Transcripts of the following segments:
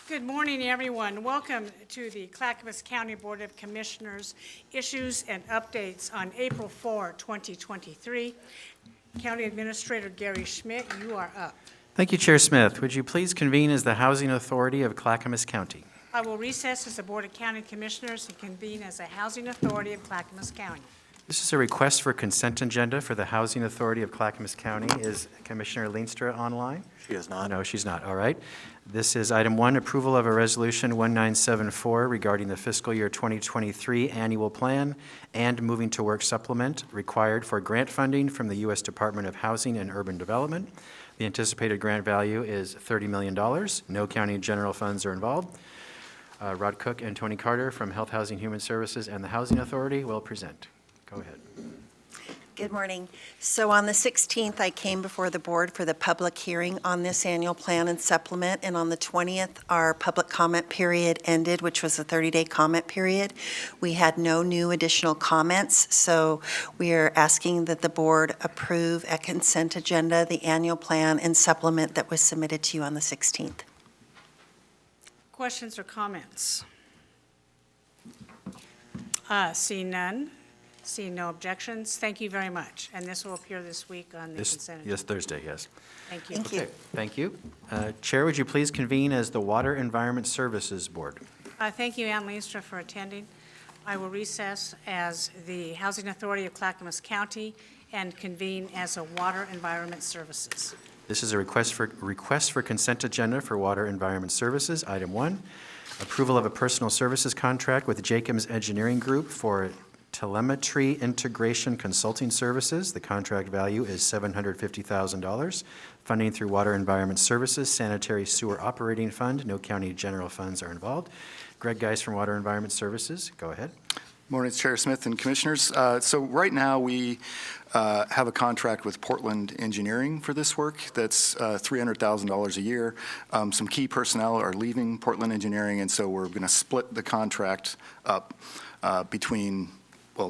Good morning, everyone. Welcome to the Clackamas County Board of Commissioners issues and updates on April 4, 2023. County Administrator Gary Schmidt, you are up. Thank you, Chair Smith. Would you please convene as the Housing Authority of Clackamas County? I will recess as the Board of County Commissioners and convene as the Housing Authority of Clackamas County. This is a request for consent agenda for the Housing Authority of Clackamas County. Is Commissioner Leenstra online? She is not. No, she's not. All right. This is item 1, approval of a resolution 1974 regarding the fiscal year 2023 annual plan and moving to work supplement required for grant funding from the U.S. Department of Housing and Urban Development. The anticipated grant value is $30 million. No county general funds are involved. Rod Cook and Tony Carter from Health, Housing, Human Services and the Housing Authority will present. Go ahead. Good morning. So on the 16th, I came before the board for the public hearing on this annual plan and supplement, and on the 20th, our public comment period ended, which was a 30-day comment period. We had no new additional comments, so we are asking that the board approve a consent agenda, the annual plan and supplement that was submitted to you on the 16th. Questions or comments? Seeing none. Seeing no objections, thank you very much. And this will appear this week on the consent agenda. Yes, Thursday, yes. Thank you. Thank you. Okay, thank you. Chair, would you please convene as the Water Environment Services Board? Thank you, Ann Leenstra, for attending. I will recess as the Housing Authority of Clackamas County and convene as a Water Environment Services. This is a request for consent agenda for Water Environment Services. Item 1, approval of a personal services contract with Jacobs Engineering Group for telemetry integration consulting services. The contract value is $750,000. Funding through Water Environment Services, Sanitary Sewer Operating Fund. No county general funds are involved. Greg Geis from Water Environment Services, go ahead. Morning, Chair Smith and Commissioners. So right now we have a contract with Portland Engineering for this work. That's $300,000 a year. Some key personnel are leaving Portland Engineering, and so we're going to split the contract up between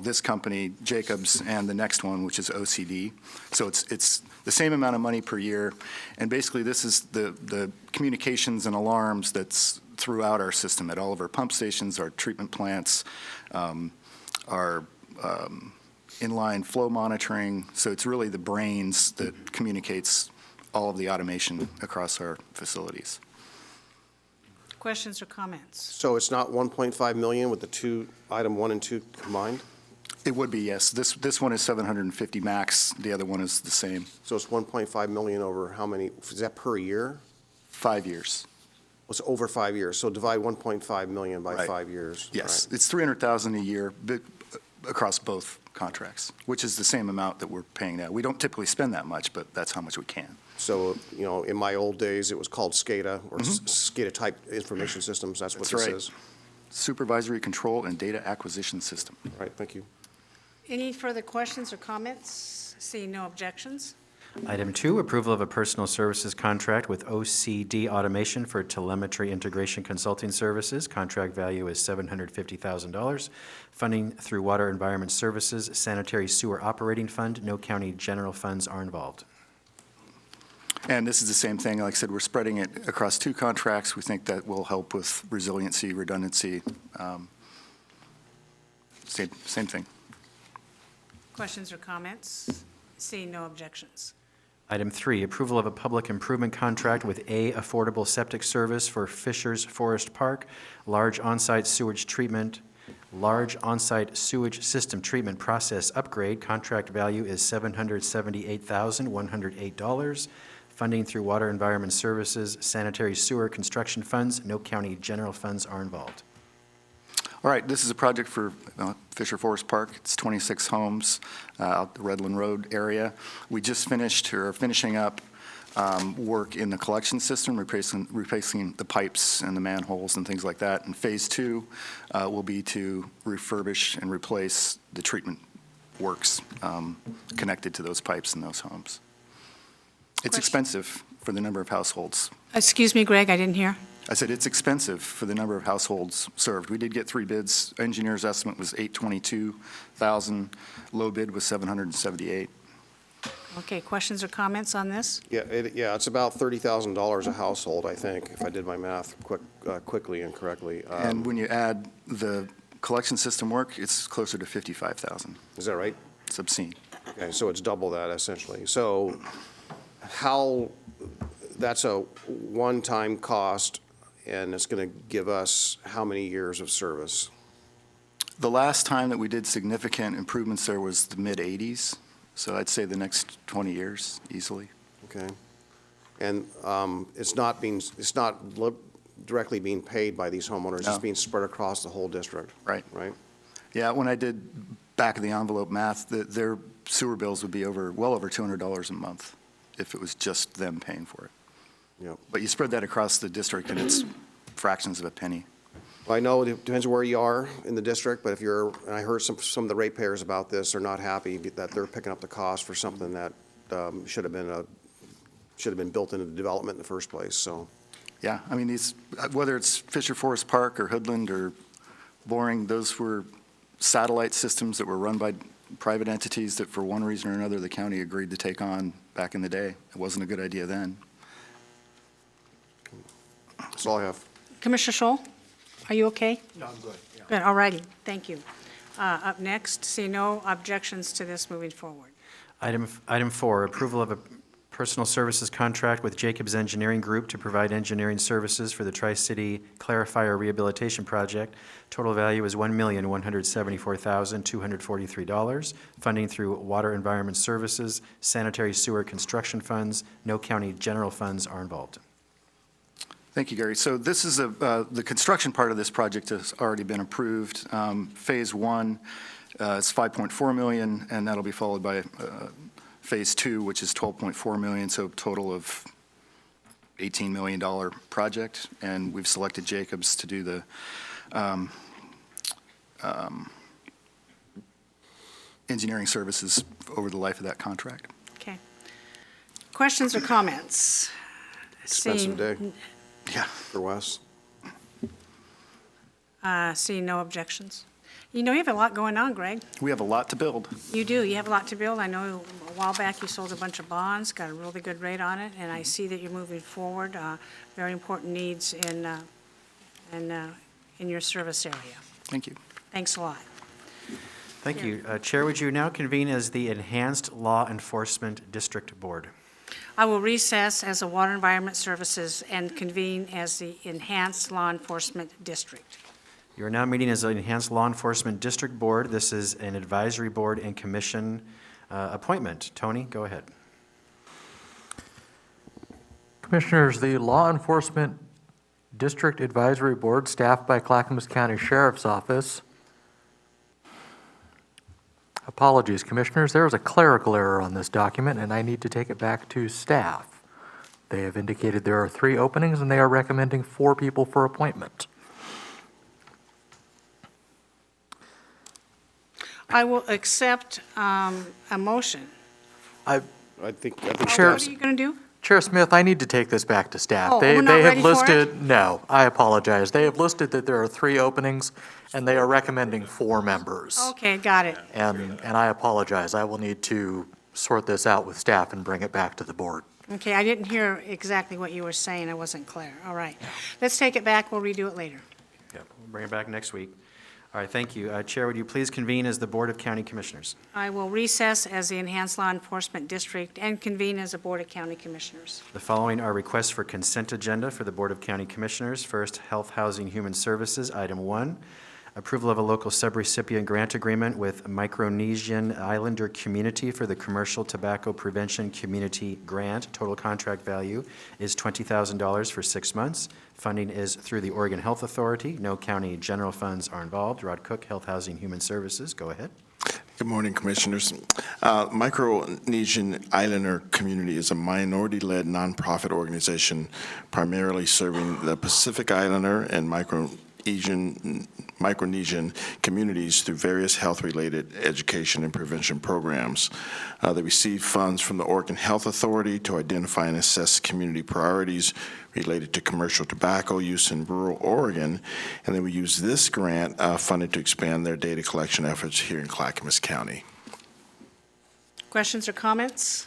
this company, Jacobs, and the next one, which is OCD. So it's the same amount of money per year. And basically, this is the communications and alarms that's throughout our system at all of our pump stations, our treatment plants, our inline flow monitoring. So it's really the brains that communicates all of the automation across our facilities. Questions or comments? So it's not 1.5 million with the two, item 1 and 2 combined? It would be, yes. This one is 750 max. The other one is the same. So it's 1.5 million over how many, is that per year? 5 years. It's over 5 years, so divide 1.5 million by Right. 5 years. Yes, Right. it's 300,000 a year across both contracts, which is the same amount that we're paying now. We don't typically spend that much, but that's how much we can. So, in my old days, it was called SCADA, or SCADA-type information systems, that's what That's this right. is. Supervisory Control and Data Acquisition System. All right, thank you. Any further questions or comments? Seeing no objections. Item 2, approval of a personal services contract with OCD Automation for telemetry integration consulting services. Contract value is $750,000. Funding through Water Environment Services, Sanitary Sewer Operating Fund. No county general funds are involved. And this is the same thing. Like I said, we're spreading it across 2 contracts. We think that will help with resiliency, redundancy. Same thing. Questions or comments? Seeing no objections. Item 3, approval of a public improvement contract with A Affordable Septic Service for Fishers Forest Park, large on-site sewage system treatment process upgrade. Contract value is $778,108. Funding through Water Environment Services, Sanitary Sewer Construction Funds. No county general funds are involved. All right, this is a project for Fisher Forest Park. It's 26 homes out the Redland Road area. We just finishing up work in the collection system, replacing the pipes and the manholes and things like that. And phase 2 will be to refurbish and replace the treatment works connected to those pipes in those homes. It's expensive for the number of households. Excuse me, Greg, I didn't hear. I said it's expensive for the number of households served. We did get 3 bids. Engineer's estimate was $822,000. Low bid was $778,000. Okay, questions or comments on this? Yeah, it's about $30,000 a household, I think, if I did my math quickly and correctly. And when you add the collection system work, it's closer to 55,000. Is that right? It's obscene. Okay, so it's double that essentially. So that's a one-time cost, and it's going to give us how many years of service? The last time that we did significant improvements there was the mid-'80s, so I'd say the next 20 years easily. Okay. And it's not directly being paid by these homeowners, No. it's being spread across the whole district? Right. Right? Yeah, when I did back-of-the-envelope math, their sewer bills would be well over $200 a month if it was just them paying for it. Yep. But you spread that across the district, and it's fractions of a penny. I know it depends where you are in the district, but and I heard some of the ratepayers about this, are not happy that they're picking up the cost for something that should have been built into the development in the first place, so. Yeah, I mean, whether it's Fisher Forest Park or Hoodland or Boring, those were satellite systems that were run by private entities that for one reason or another, the county agreed to take on back in the day. It wasn't a good idea then. That's all I have. Commissioner Scholl, are you okay? No, I'm good. Good, all righty, thank you. Up next, see no objections to this moving forward. Item 4, approval of a personal services contract with Jacobs Engineering Group to provide engineering services for the Tri-City Clarifier Rehabilitation Project. Total value is $1,174,243. Funding through Water Environment Services, Sanitary Sewer Construction Funds. No county general funds are involved. Thank you, Gary. So this is the construction part of this project has already been approved. Phase 1 is $5.4 million, and that'll be followed by Phase 2, which is $12.4 million, so total of $18 million project. And we've selected Jacobs to do the engineering services over the life of that contract. Okay. Questions or comments? Expensive day Yeah. for Wes. Seeing no objections. You know, you have a lot going on, Greg. We have a lot to build. You do. You have a lot to build. I know a while back you sold a bunch of bonds, got a really good rate on it, and I see that you're moving forward. Very important needs in your service area. Thank you. Thanks a lot. Thank you. Chair, would you now convene as the Enhanced Law Enforcement District Board? I will recess as a Water Environment Services and convene as the Enhanced Law Enforcement District. You are now meeting as the Enhanced Law Enforcement District Board. This is an advisory board and commission appointment. Tony, go ahead. Commissioners, the Law Enforcement District Advisory Board, staffed by Clackamas County Sheriff's Office. Apologies, Commissioners, there is a clerical error on this document, and I need to take it back to staff. They have indicated there are 3 openings, and they are recommending 4 people for appointment. I will accept a motion. I think Sure. What are you going to do? Chair Smith, I need to take this back to staff. Oh, They we're not have ready for listed, no, I apologize. They have listed that there are 3 openings, and they are recommending 4 members. Okay, got it. And I apologize. I will need to sort this out with staff and bring it back to the board. Okay, I didn't hear exactly what you were saying. I wasn't clear. All right. Let's take it back. We'll redo it later. Yep, we'll bring it back next week. All right, thank you. Chair, would you please convene as the Board of County Commissioners? I will recess as the Enhanced Law Enforcement District and convene as a Board of County Commissioners. The following are requests for consent agenda for the Board of County Commissioners. First, Health, Housing, Human Services, item 1. Approval of a local subrecipient grant agreement with Micronesian Islander Community for the Commercial Tobacco Prevention Community Grant. Total contract value is $20,000 for 6 months. Funding is through the Oregon Health Authority. No county general funds are involved. Rod Cook, Health, Housing, Human Services, go ahead. Good morning, Commissioners. Micronesian Islander Community is a minority-led nonprofit organization primarily serving the Pacific Islander and Micronesian communities through various health-related education and prevention programs. They receive funds from the Oregon Health Authority to identify and assess community priorities related to commercial tobacco use in rural Oregon, and they will use this grant funded to expand their data collection efforts here in Clackamas County. Questions or comments?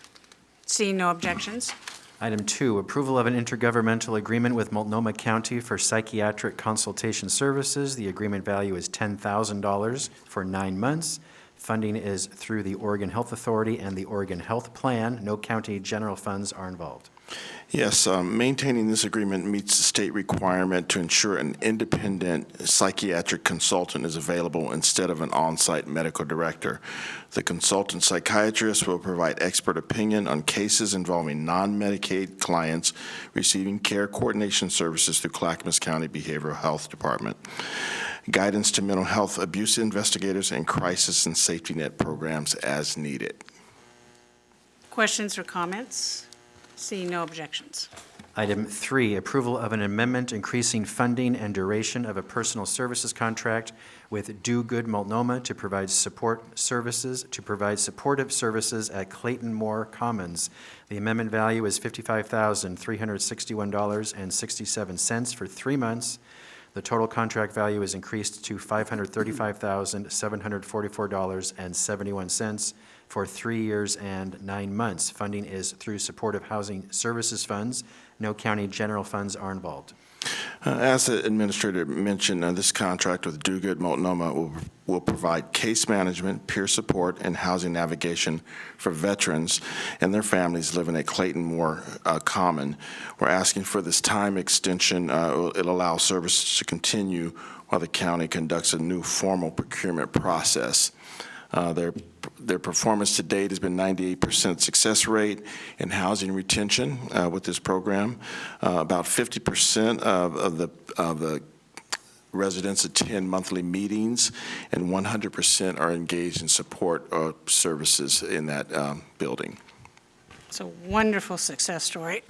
Seeing no objections, Item 2, approval of an intergovernmental agreement with Multnomah County for psychiatric consultation services. The agreement value is $10,000 for 9 months. Funding is through the Oregon Health Authority and the Oregon Health Plan. No county general funds are involved. Yes, maintaining this agreement meets the state requirement to ensure an independent psychiatric consultant is available instead of an on-site medical director. The consultant psychiatrist will provide expert opinion on cases involving non-Medicaid clients receiving care coordination services through Clackamas County Behavioral Health Department, guidance to mental health abuse investigators, and crisis and safety net programs as needed. questions or comments? Seeing no objections. Item 3, approval of an amendment increasing funding and duration of a personal services contract with Do Good Multnomah to provide supportive services at Clayton Moore Commons. The amendment value is $55,361.67 for 3 months. The total contract value is increased to $535,744.71 for 3 years and 9 months. Funding is through Supportive Housing Services Funds. No county general funds are involved. As the administrator mentioned, this contract with Do Good Multnomah will provide case management, peer support, and housing navigation for veterans and their families living at Clayton Moore Common. We're asking for this time extension. It'll allow services to continue while the county conducts a new formal procurement process. Their performance to date has been 98% success rate in housing retention with this program. About 50% of the residents attend monthly meetings, and 100% are engaged in support services in that building. It's a wonderful success story.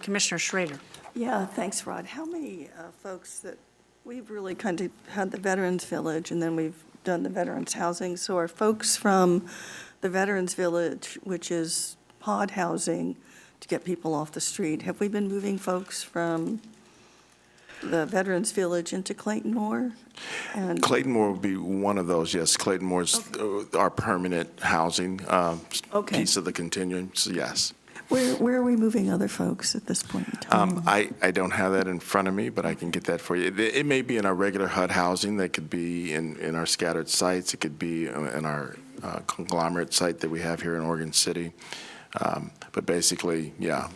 Commissioner Schrader. Yeah, thanks, Rod. How many folks that, we've really kind of had the Veterans Village, and then we've done the Veterans Housing, so are folks from the Veterans Village, which is pod housing to get people off the street, have we been moving folks from the Veterans Village into Clayton Moore? And Clayton Moore would be one of those, yes. Clayton Moore is our permanent housing Okay. piece of the continuum, so yes. where are we moving other folks at this point in time? I don't have that in front of me, but I can get that for you. It may be in our regular HUD housing. That could be in our scattered sites. It could be in our conglomerate site that we have here in Oregon City. But basically, yeah,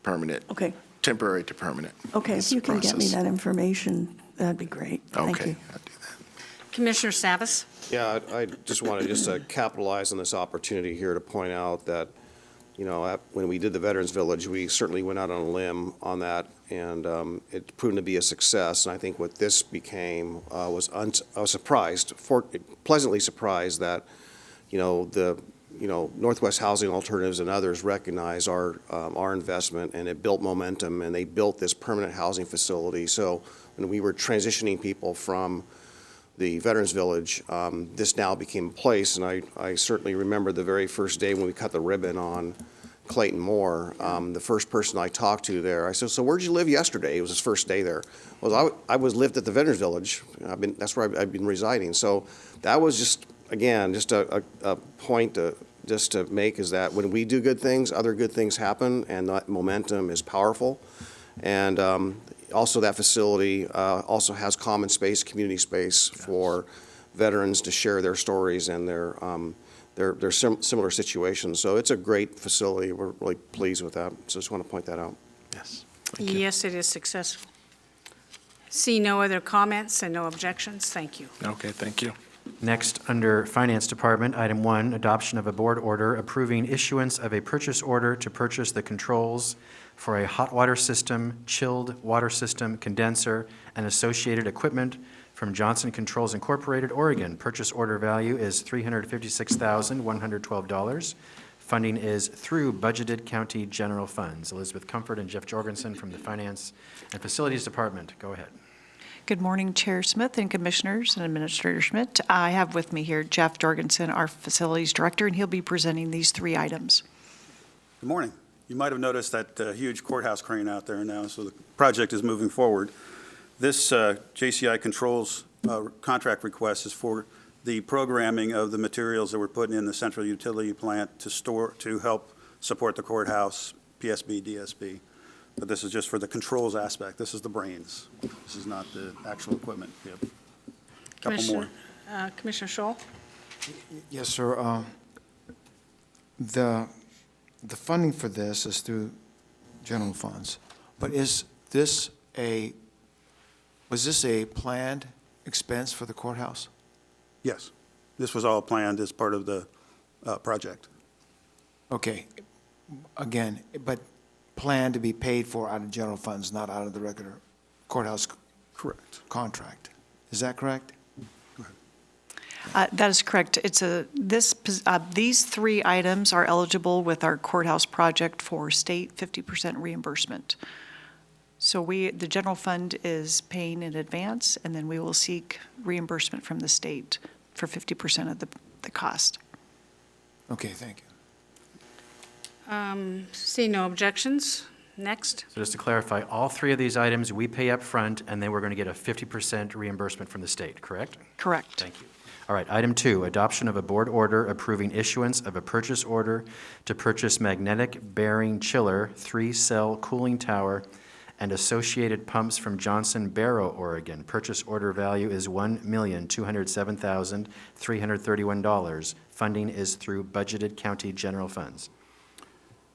permanent. Okay. Temporary to permanent. Okay, if you can get me process. that information, that'd be great. Thank Okay, you. I'll do that. Commissioner Savas. Yeah, I just wanted to capitalize on this opportunity here to point out that, you know, when we did the Veterans Village, we certainly went out on a limb on that, and it's proven to be a success. And I think what this became I was surprised, pleasantly surprised that, Northwest Housing Alternatives and others recognize our investment, and it built momentum, and they built this permanent housing facility. So when we were transitioning people from the Veterans Village, this now became a place, and I certainly remember the very first day when we cut the ribbon on Clayton Moore, the first person I talked to there, I said, "So where'd you live yesterday?" It was his first day there. Well, I lived at the Veterans Village. That's where I've been residing. So that was just, again, just a point to make, is that when we do good things, other good things happen, and that momentum is powerful. And also, that facility also has common space, community space for veterans to share their stories and their similar situations. So it's a great facility. We're really pleased with that. So just want to point that out. Yes. Thank you. Yes, it is successful. See no other comments and no objections. Thank you. Okay, thank you. Next, under Finance Department, item 1, adoption of a board order approving issuance of a purchase order to purchase the controls for a hot water system, chilled water system, condenser, and associated equipment from Johnson Controls Incorporated, Oregon. Purchase order value is $356,112. Funding is through budgeted county general funds. Elizabeth Comfort and Jeff Jorgensen from the Finance and Facilities Department. Go ahead. Good morning, Chair Smith and Commissioners and Administrator Schmidt. I have with me here Jeff Jorgensen, our Facilities Director, and he'll be presenting these 3 items. Good morning. You might have noticed that huge courthouse crane out there now, so the project is moving forward. This JCI Controls contract request is for the programming of the materials that we're putting in the central utility plant to help support the courthouse, PSB, DSB. But this is just for the controls aspect. This is the brains. This is not the actual equipment. We have a couple more. Commissioner Scholl? Yes, sir. The funding for this is through general funds, but was this a planned expense for the courthouse? Yes. This was all planned as part of the project. Okay, again, but planned to be paid for out of general funds, not out of the regular courthouse Correct. contract. Is that correct? That is correct. These three items are eligible with our courthouse project for state 50% reimbursement. So the general fund is paying in advance, and then we will seek reimbursement from the state for 50% of the cost. Okay, thank you. See no objections. Next. So just to clarify, all three of these items, we pay up front, and then we're going to get a 50% reimbursement from the state, correct? Correct. Thank you. All right, item 2, adoption of a board order approving issuance of a purchase order to purchase magnetic bearing chiller, 3-cell cooling tower, and associated pumps from Johnson Barrow, Oregon. Purchase order value is $1,207,331. Funding is through budgeted county general funds.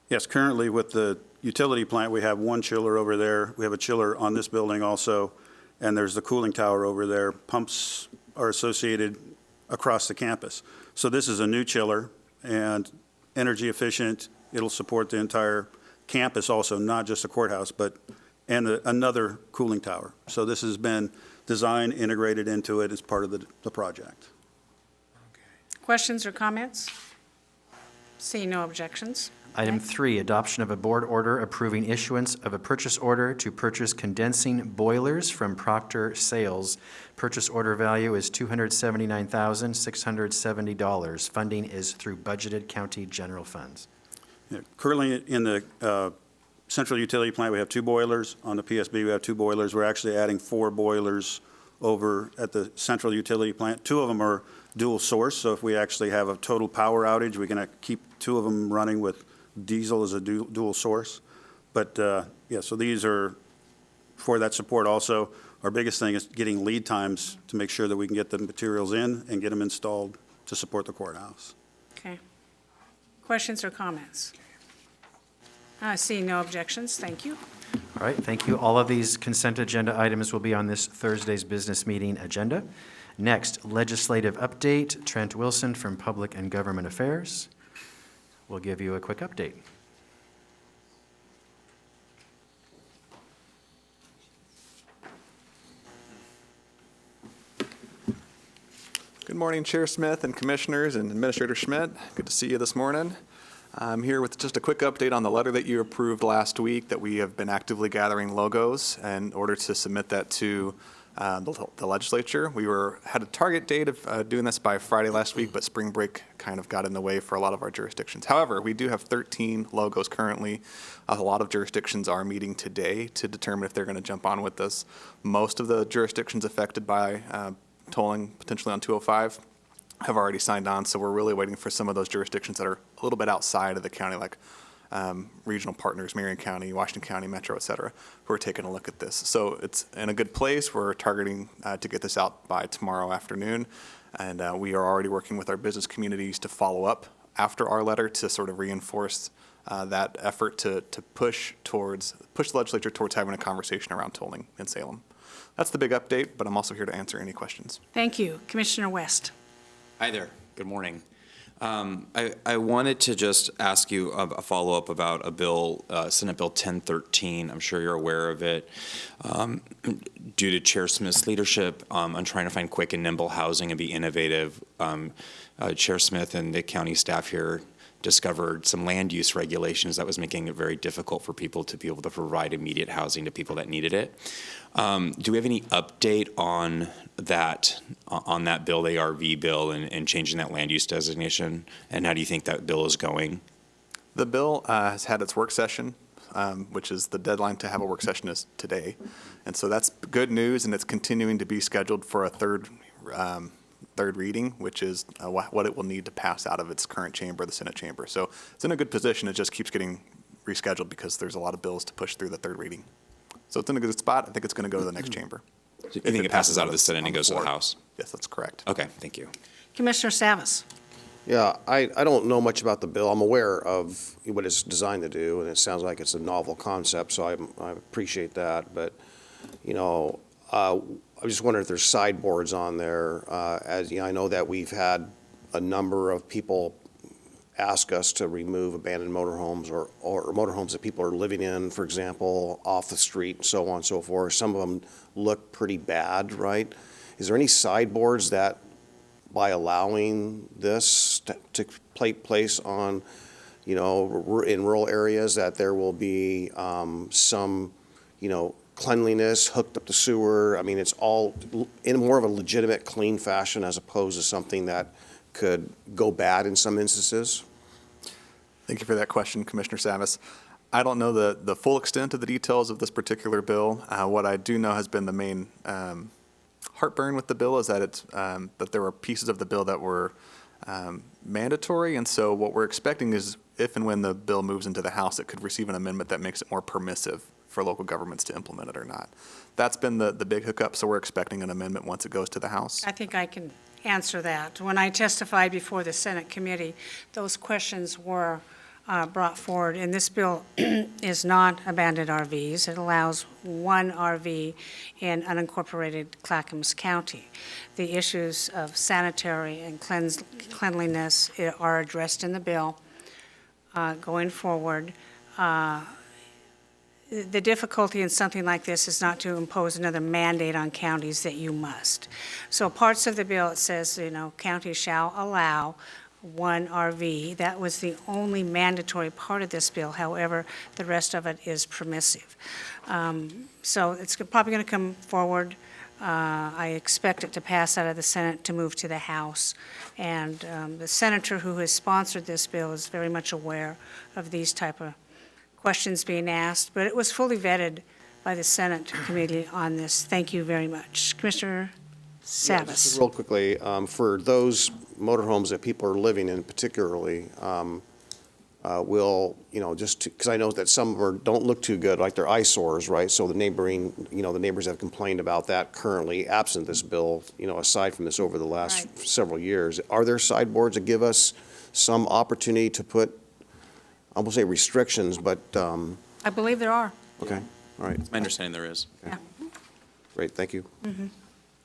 Yes, currently with the utility plant, we have one chiller over there. We have a chiller on this building also, and there's the cooling tower over there. Pumps are associated across the campus. So this is a new chiller and energy efficient. It'll support the entire campus also, not just the courthouse, and another cooling tower. So this has been designed, integrated into it as part of the project. Questions or comments? See no objections. Item Next. 3, adoption of a board order approving issuance of a purchase order to purchase condensing boilers from Proctor Sales. Purchase order value is $279,670. Funding is through budgeted county general funds. Yeah, currently in the central utility plant, we have 2 boilers. On the PSB, we have 2 boilers. We're actually adding 4 boilers over at the central utility plant. 2 of them are dual source, so if we actually have a total power outage, we can keep 2 of them running with diesel as a dual source. But yeah, so these are for that support also. Our biggest thing is getting lead times to make sure that we can get the materials in and get them installed to support the courthouse. Okay. Questions or comments? See no objections. Thank you. All right, thank you. All of these consent agenda items will be on this Thursday's business meeting agenda. Next, legislative update. Trent Wilson from Public and Government Affairs will give you a quick update. Good morning, Chair Smith and Commissioners and Administrator Schmidt. Good to see you this morning. I'm here with just a quick update on the letter that you approved last week that we have been actively gathering logos in order to submit that to the legislature. We had a target date of doing this by Friday last week, but spring break kind of got in the way for a lot of our jurisdictions. However, we do have 13 logos currently. A lot of jurisdictions are meeting today to determine if they're going to jump on with this. Most of the jurisdictions affected by tolling potentially on 205 have already signed on, so we're really waiting for some of those jurisdictions that are a little bit outside of the county, like regional partners, Marion County, Washington County, Metro, et cetera, who are taking a look at this. So it's in a good place. We're targeting to get this out by tomorrow afternoon, and we are already working with our business communities to follow up after our letter to sort of reinforce that effort to push the legislature towards having a conversation around tolling in Salem. That's the big update, but I'm also here to answer any questions. Thank you. Commissioner West. Hi there. Good morning. I wanted to just ask you a follow-up about a bill, Senate Bill 1013. I'm sure you're aware of it. Due to Chair Smith's leadership on trying to find quick and nimble housing and be innovative, Chair Smith and the county staff here discovered some land use regulations that was making it very difficult for people to be able to provide immediate housing to people that needed it. Do we have any update on that bill, the ARV bill, and changing that land use designation? And how do you think that bill is going? The bill has had its work session, which is the deadline to have a work session is today. And so that's good news, and it's continuing to be scheduled for a third third reading, which is what it will need to pass out of its current chamber, the Senate chamber. So it's in a good position. It just keeps getting rescheduled because there's a lot of bills to push through the third reading. So it's in a good spot. I think it's going to go to the next chamber. So you think it passes out of the Senate and goes to the floor. House? Yes, that's correct. Okay, thank you. Commissioner Savas. Yeah, I don't know much about the bill. I'm aware of what it's designed to do, and it sounds like it's a novel concept, so I appreciate that. But, you know, I just wonder if there's sideboards on there. As you know, I know that we've had a number of people ask us to remove abandoned motorhomes or motorhomes that people are living in, for example, off the street and so on and so forth. Some of them look pretty bad, right? Is there any sideboards that, by allowing this to take place on, you know, in rural areas, that there will be some, you know, cleanliness, hooked up to sewer? I mean, it's all in more of a legitimate, clean fashion as opposed to something that could go bad in some instances? Thank you for that question, Commissioner Savas. I don't know the full extent of the details of this particular bill. What I do know has been the main heartburn with the bill is that it's that there were pieces of the bill that were mandatory, and so what we're expecting is if and when the bill moves into the House, it could receive an amendment that makes it more permissive for local governments to implement it or not. That's been the big hiccup, so we're expecting an amendment once it goes to the House. I think I can answer that. When I testified before the Senate committee, those questions were brought forward, and this bill is not abandoned RVs. It allows one RV in unincorporated Clackamas County. The issues of sanitary and cleanliness are addressed in the bill going forward. The difficulty in something like this is not to impose another mandate on counties that you must. So parts of the bill, it says, you know, counties shall allow one RV. That was the only mandatory part of this bill. However, the rest of it is permissive. So it's probably going to come forward. I expect it to pass out of the Senate to move to the House. And the senator who has sponsored this bill is very much aware of these type of questions being asked. But it was fully vetted by the Senate committee on this. Thank you very much. Commissioner Yeah, Savas. just real quickly, for those motorhomes that people are living in particularly, will, you know, just because I know that some don't look too good, like they're eyesores, right? So the neighboring, you know, the neighbors have complained about that currently, absent this bill, you know, aside from this over the last Right. several years. Are there sideboards that give us some opportunity to put, I won't say restrictions, but, I believe there are. okay, all right, My understanding there is. great, thank you.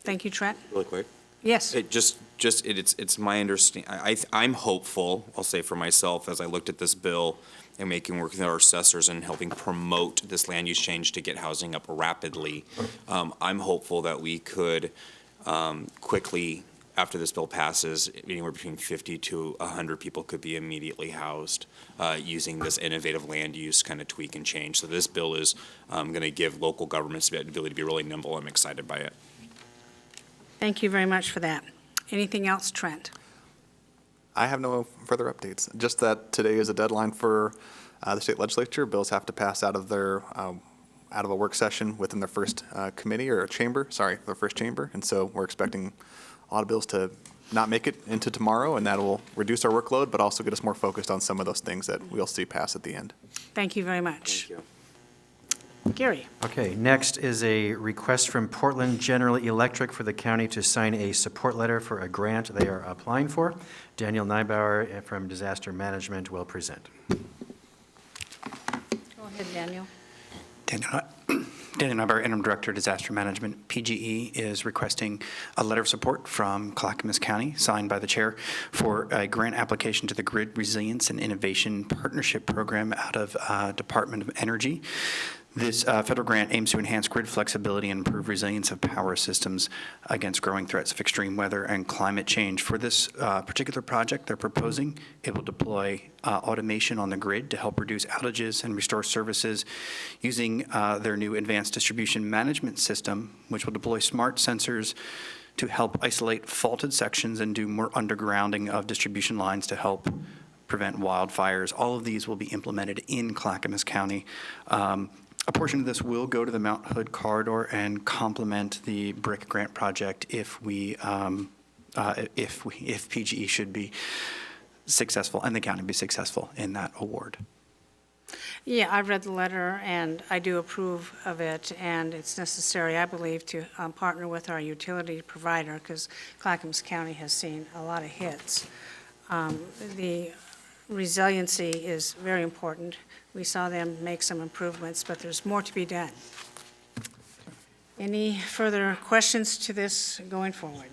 Thank you, Trent. Really quick. Yes. It's my understanding, I'm hopeful, I'll say for myself, as I looked at this bill and working with our assessors and helping promote this land use change to get housing up rapidly, I'm hopeful that we could quickly, after this bill passes, anywhere between 50 to 100 people could be immediately housed using this innovative land use kind of tweak and change. So this bill is going to give local governments the ability to be really nimble. I'm excited by it. Thank you very much for that. Anything else, Trent? I have no further updates, just that today is a deadline for the state legislature. Bills have to pass out of their, out of a work session within their first committee or chamber, their first chamber. And so we're expecting a lot of bills to not make it into tomorrow, and that will reduce our workload, but also get us more focused on some of those things that we'll see pass at the end. Thank you very much. Thank you. Gary. Okay, next is a request from Portland General Electric for the county to sign a support letter for a grant they are applying for. Daniel Neibauer from Disaster Management will present. Go ahead, Daniel. Daniel Neibauer, Interim Director, Disaster Management. PGE is requesting a letter of support from Clackamas County, signed by the chair, for a grant application to the Grid Resilience and Innovation Partnership Program out of Department of Energy. This federal grant aims to enhance grid flexibility and improve resilience of power systems against growing threats of extreme weather and climate change. For this particular project they're proposing, it will deploy automation on the grid to help reduce outages and restore services using their new advanced distribution management system, which will deploy smart sensors to help isolate faulted sections and do more undergrounding of distribution lines to help prevent wildfires. All of these will be implemented in Clackamas County. A portion of this will go to the Mount Hood corridor and complement the BRIC grant project if we if PGE should be successful and the county be successful in that award. Yeah, I read the letter, and I do approve of it, and it's necessary, I believe, to partner with our utility provider, because Clackamas County has seen a lot of hits. The resiliency is very important. We saw them make some improvements, but there's more to be done. Any further questions to this going forward?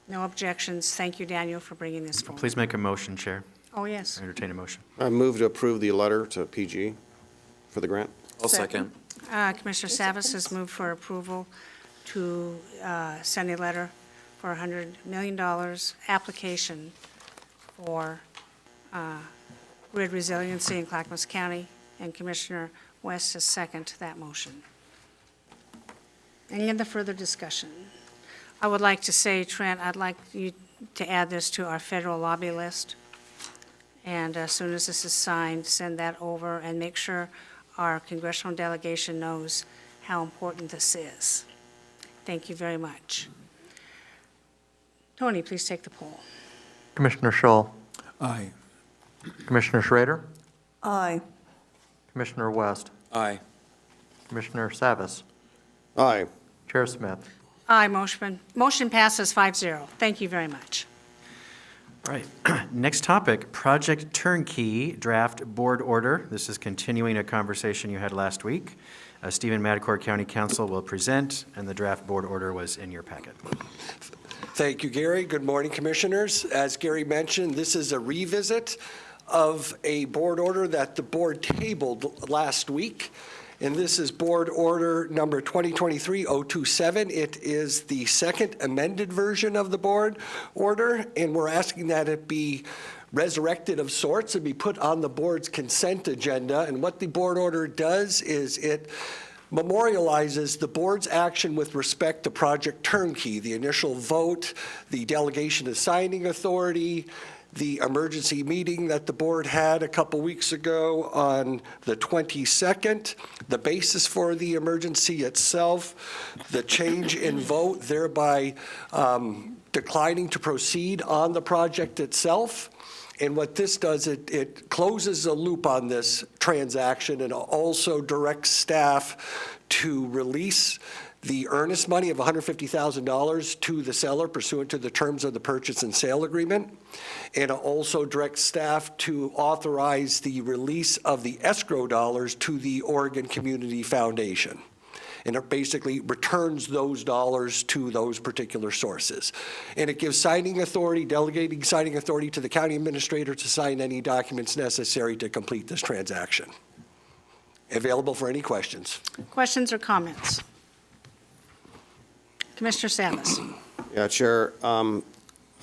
No objections. Thank you, Daniel, for bringing this forward. Please make a motion, Chair. Oh, yes. I entertain a motion. I move to approve the letter to PG for the grant. I'll second. Commissioner Savas has moved for approval to send a letter for $100 million application for grid resiliency in Clackamas County, and Commissioner West has seconded that motion. Any other further discussion? I would like to say, Trent, I'd like you to add this to our federal lobby list. And as soon as this is signed, send that over and make sure our congressional delegation knows how important this is. Thank you very much. Tony, please take the poll. Commissioner Schull, Aye. Commissioner Schrader, Aye. Commissioner West, Aye. Commissioner Savas, Aye. Chair Smith. Aye, motion passes 5-0. Thank you very much. All right. Next topic, Project Turnkey Draft Board Order. This is continuing a conversation you had last week. Stephen Madcore, County Counsel, will present, and the draft board order was in your packet. Thank you, Gary. Good morning, Commissioners. As Gary mentioned, this is a revisit of a board order that the board tabled last week. And this is Board Order number 2023-027. It is the second amended version of the board order, and we're asking that it be resurrected of sorts and be put on the board's consent agenda. And what the board order does is it memorializes the board's action with respect to Project Turnkey, the initial vote, the delegation of signing authority, the emergency meeting that the board had a couple weeks ago on the 22nd, the basis for the emergency itself, the change in vote, thereby declining to proceed on the project itself. And what this does, it closes a loop on this transaction and also directs staff to release the earnest money of $150,000 to the seller pursuant to the terms of the purchase and sale agreement. And it also directs staff to authorize the release of the escrow dollars to the Oregon Community Foundation. And it basically returns those dollars to those particular sources. And it gives signing authority, delegating signing authority to the county administrator to sign any documents necessary to complete this transaction. Available for any questions. Questions or comments? Commissioner Savas. Yeah, Chair,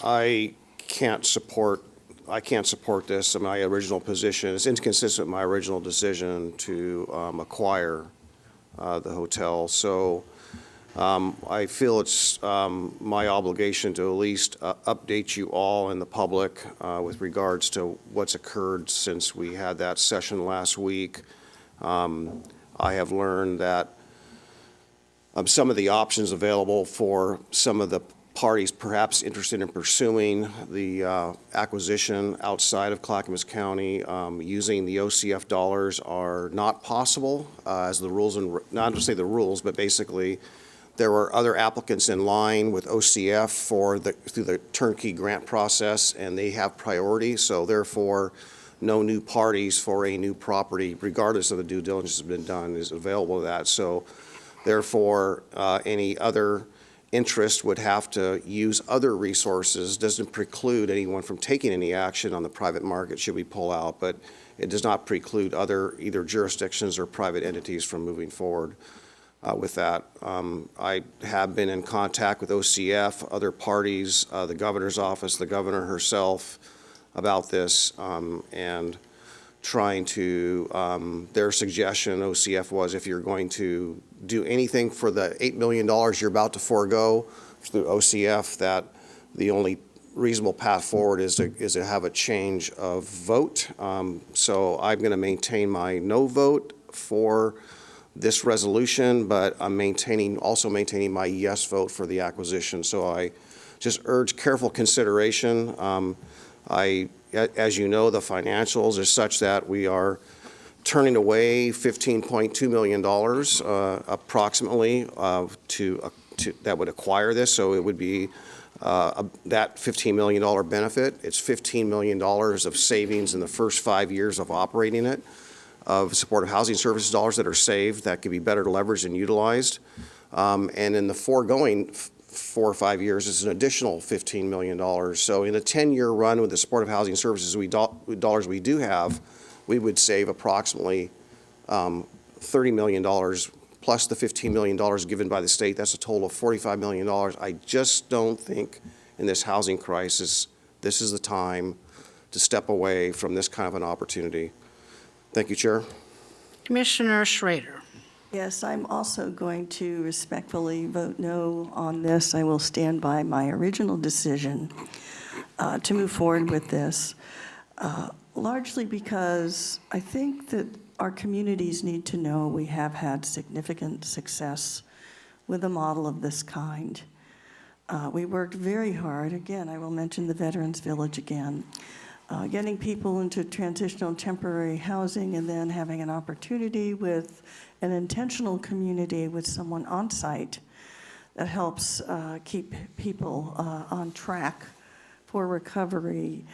I can't support this. My original position is inconsistent with my original decision to acquire the hotel. So I feel it's my obligation to at least update you all and the public with regards to what's occurred since we had that session last week. I have learned that some of the options available for some of the parties perhaps interested in pursuing the acquisition outside of Clackamas County using the OCF dollars are not possible as the rules, and not to say the rules, but basically there were other applicants in line with OCF through the turnkey grant process, and they have priority, so therefore no new parties for a new property, regardless of the due diligence has been done, is available to that. So therefore, any other interest would have to use other resources. Doesn't preclude anyone from taking any action on the private market should we pull out, but it does not preclude other either jurisdictions or private entities from moving forward with that. I have been in contact with OCF, other parties, the governor's office, the governor herself about this, and trying to, their suggestion, OCF, was if you're going to do anything for the $8 million you're about to forego through OCF, that the only reasonable path forward is to have a change of vote. So I'm going to maintain my no vote for this resolution, but I'm also maintaining my yes vote for the acquisition. So I just urge careful consideration. As you know, the financials are such that we are turning away $15.2 million approximately that would acquire this. So it would be that $15 million benefit. It's $15 million of savings in the first 5 years of operating it, of supportive housing services dollars that are saved that could be better leveraged and utilized. And in the foregoing 4 or 5 years, it's an additional $15 million. So in a 10-year run with the supportive housing services dollars we do have, we would save approximately $30 million plus the $15 million given by the state. That's a total of $45 million. I just don't think in this housing crisis, this is the time to step away from this kind of an opportunity. Thank you, Chair. Commissioner Schrader. Yes, I'm also going to respectfully vote no on this. I will stand by my original decision to move forward with this, largely because I think that our communities need to know we have had significant success with a model of this kind. We worked very hard. Again, I will mention the Veterans Village again. Getting people into transitional temporary housing and then having an opportunity with an intentional community with someone on site that helps keep people on track for recovery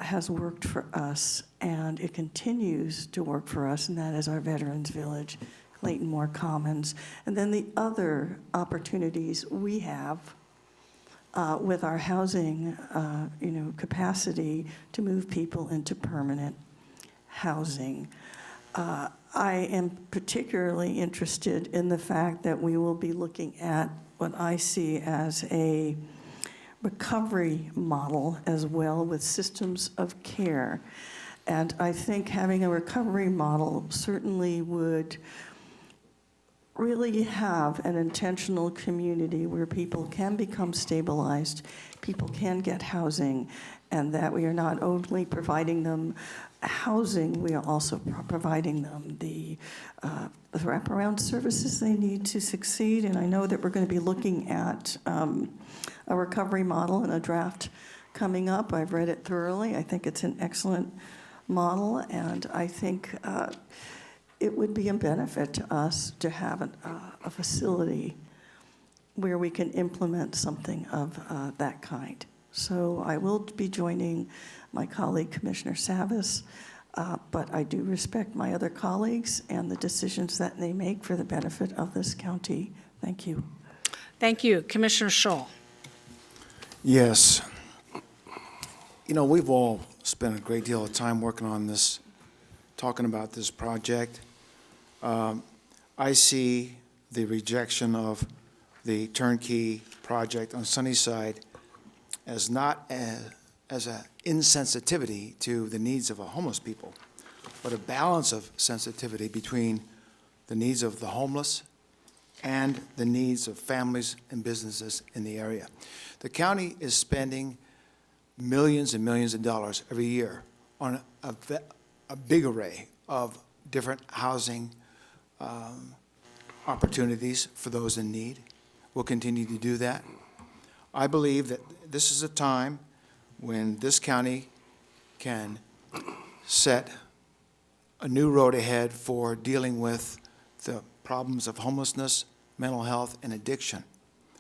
has worked for us, and it continues to work for us, and that is our Veterans Village, Clayton Moore Commons, and then the other opportunities we have with our housing, capacity to move people into permanent housing. I am particularly interested in the fact that we will be looking at what I see as a recovery model as well with systems of care. And I think having a recovery model certainly would really have an intentional community where people can become stabilized, people can get housing, and that we are not only providing them housing, we are also providing them the wraparound services they need to succeed. And I know that we're going to be looking at a recovery model and a draft coming up. I've read it thoroughly. I think it's an excellent model, and I think it would be a benefit to us to have a facility where we can implement something of that kind. So I will be joining my colleague, Commissioner Savas, but I do respect my other colleagues and the decisions that they make for the benefit of this county. Thank you. Thank you. Commissioner Scholl. Yes. We've all spent a great deal of time working on this, talking about this project. I see the rejection of the turnkey project on Sunnyside as not as an insensitivity to the needs of homeless people, but a balance of sensitivity between the needs of the homeless and the needs of families and businesses in the area. The county is spending millions and millions of dollars every year on a big array of different housing opportunities for those in need. We'll continue to do that. I believe that this is a time when this county can set a new road ahead for dealing with the problems of homelessness, mental health, and addiction.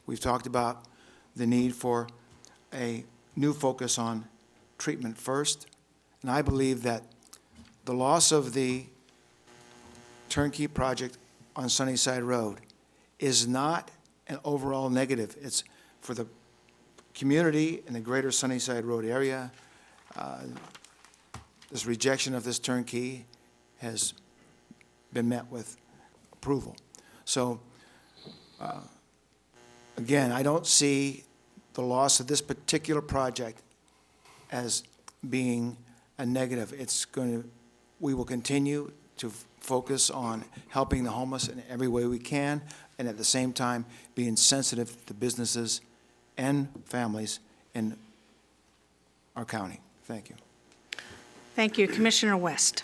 We've talked about the need for a new focus on treatment first, and I believe that the loss of the turnkey project on Sunnyside Road is not an overall negative. It's for the community in the greater Sunnyside Road area. This rejection of this turnkey has been met with approval. So, again, I don't see the loss of this particular project as being a negative. We will continue to focus on helping the homeless in every way we can, and at the same time being sensitive to businesses and families in our county. Thank you. Thank you. Commissioner West.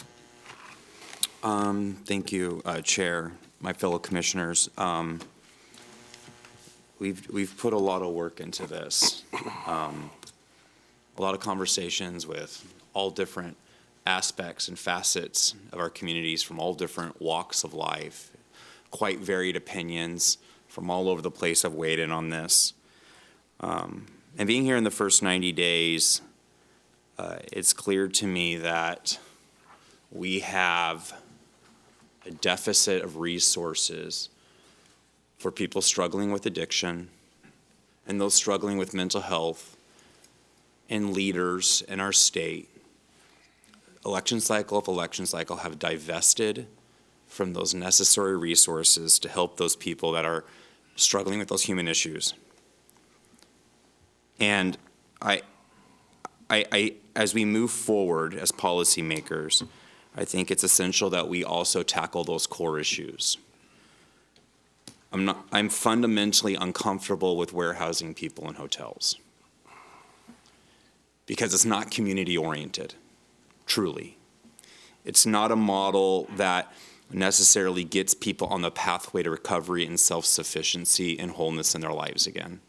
Thank you, Chair, my fellow commissioners. we've put a lot of work into this. A lot of conversations with all different aspects and facets of our communities from all different walks of life, quite varied opinions from all over the place have weighed in on this. And being here in the first 90 days, it's clear to me that we have a deficit of resources for people struggling with addiction and those struggling with mental health and leaders in our state, election cycle of election cycle, have divested from those necessary resources to help those people that are struggling with those human issues. And I as we move forward as policymakers, I think it's essential that we also tackle those core issues. I'm fundamentally uncomfortable with warehousing people in hotels because it's not community oriented, truly. It's not a model that necessarily gets people on the pathway to recovery and self-sufficiency and wholeness in their lives again.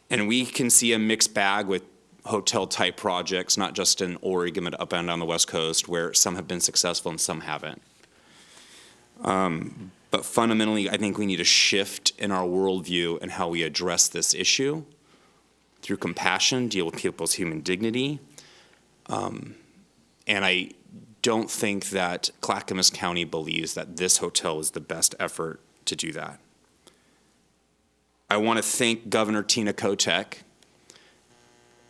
And we can see a mixed bag with hotel-type projects, not just in Oregon, but up and down the West Coast, where some have been successful and some haven't. But fundamentally, I think we need a shift in our worldview and how we address this issue through compassion, deal with people's human dignity. And I don't think that Clackamas County believes that this hotel is the best effort to do that. I want to thank Governor Tina Kotek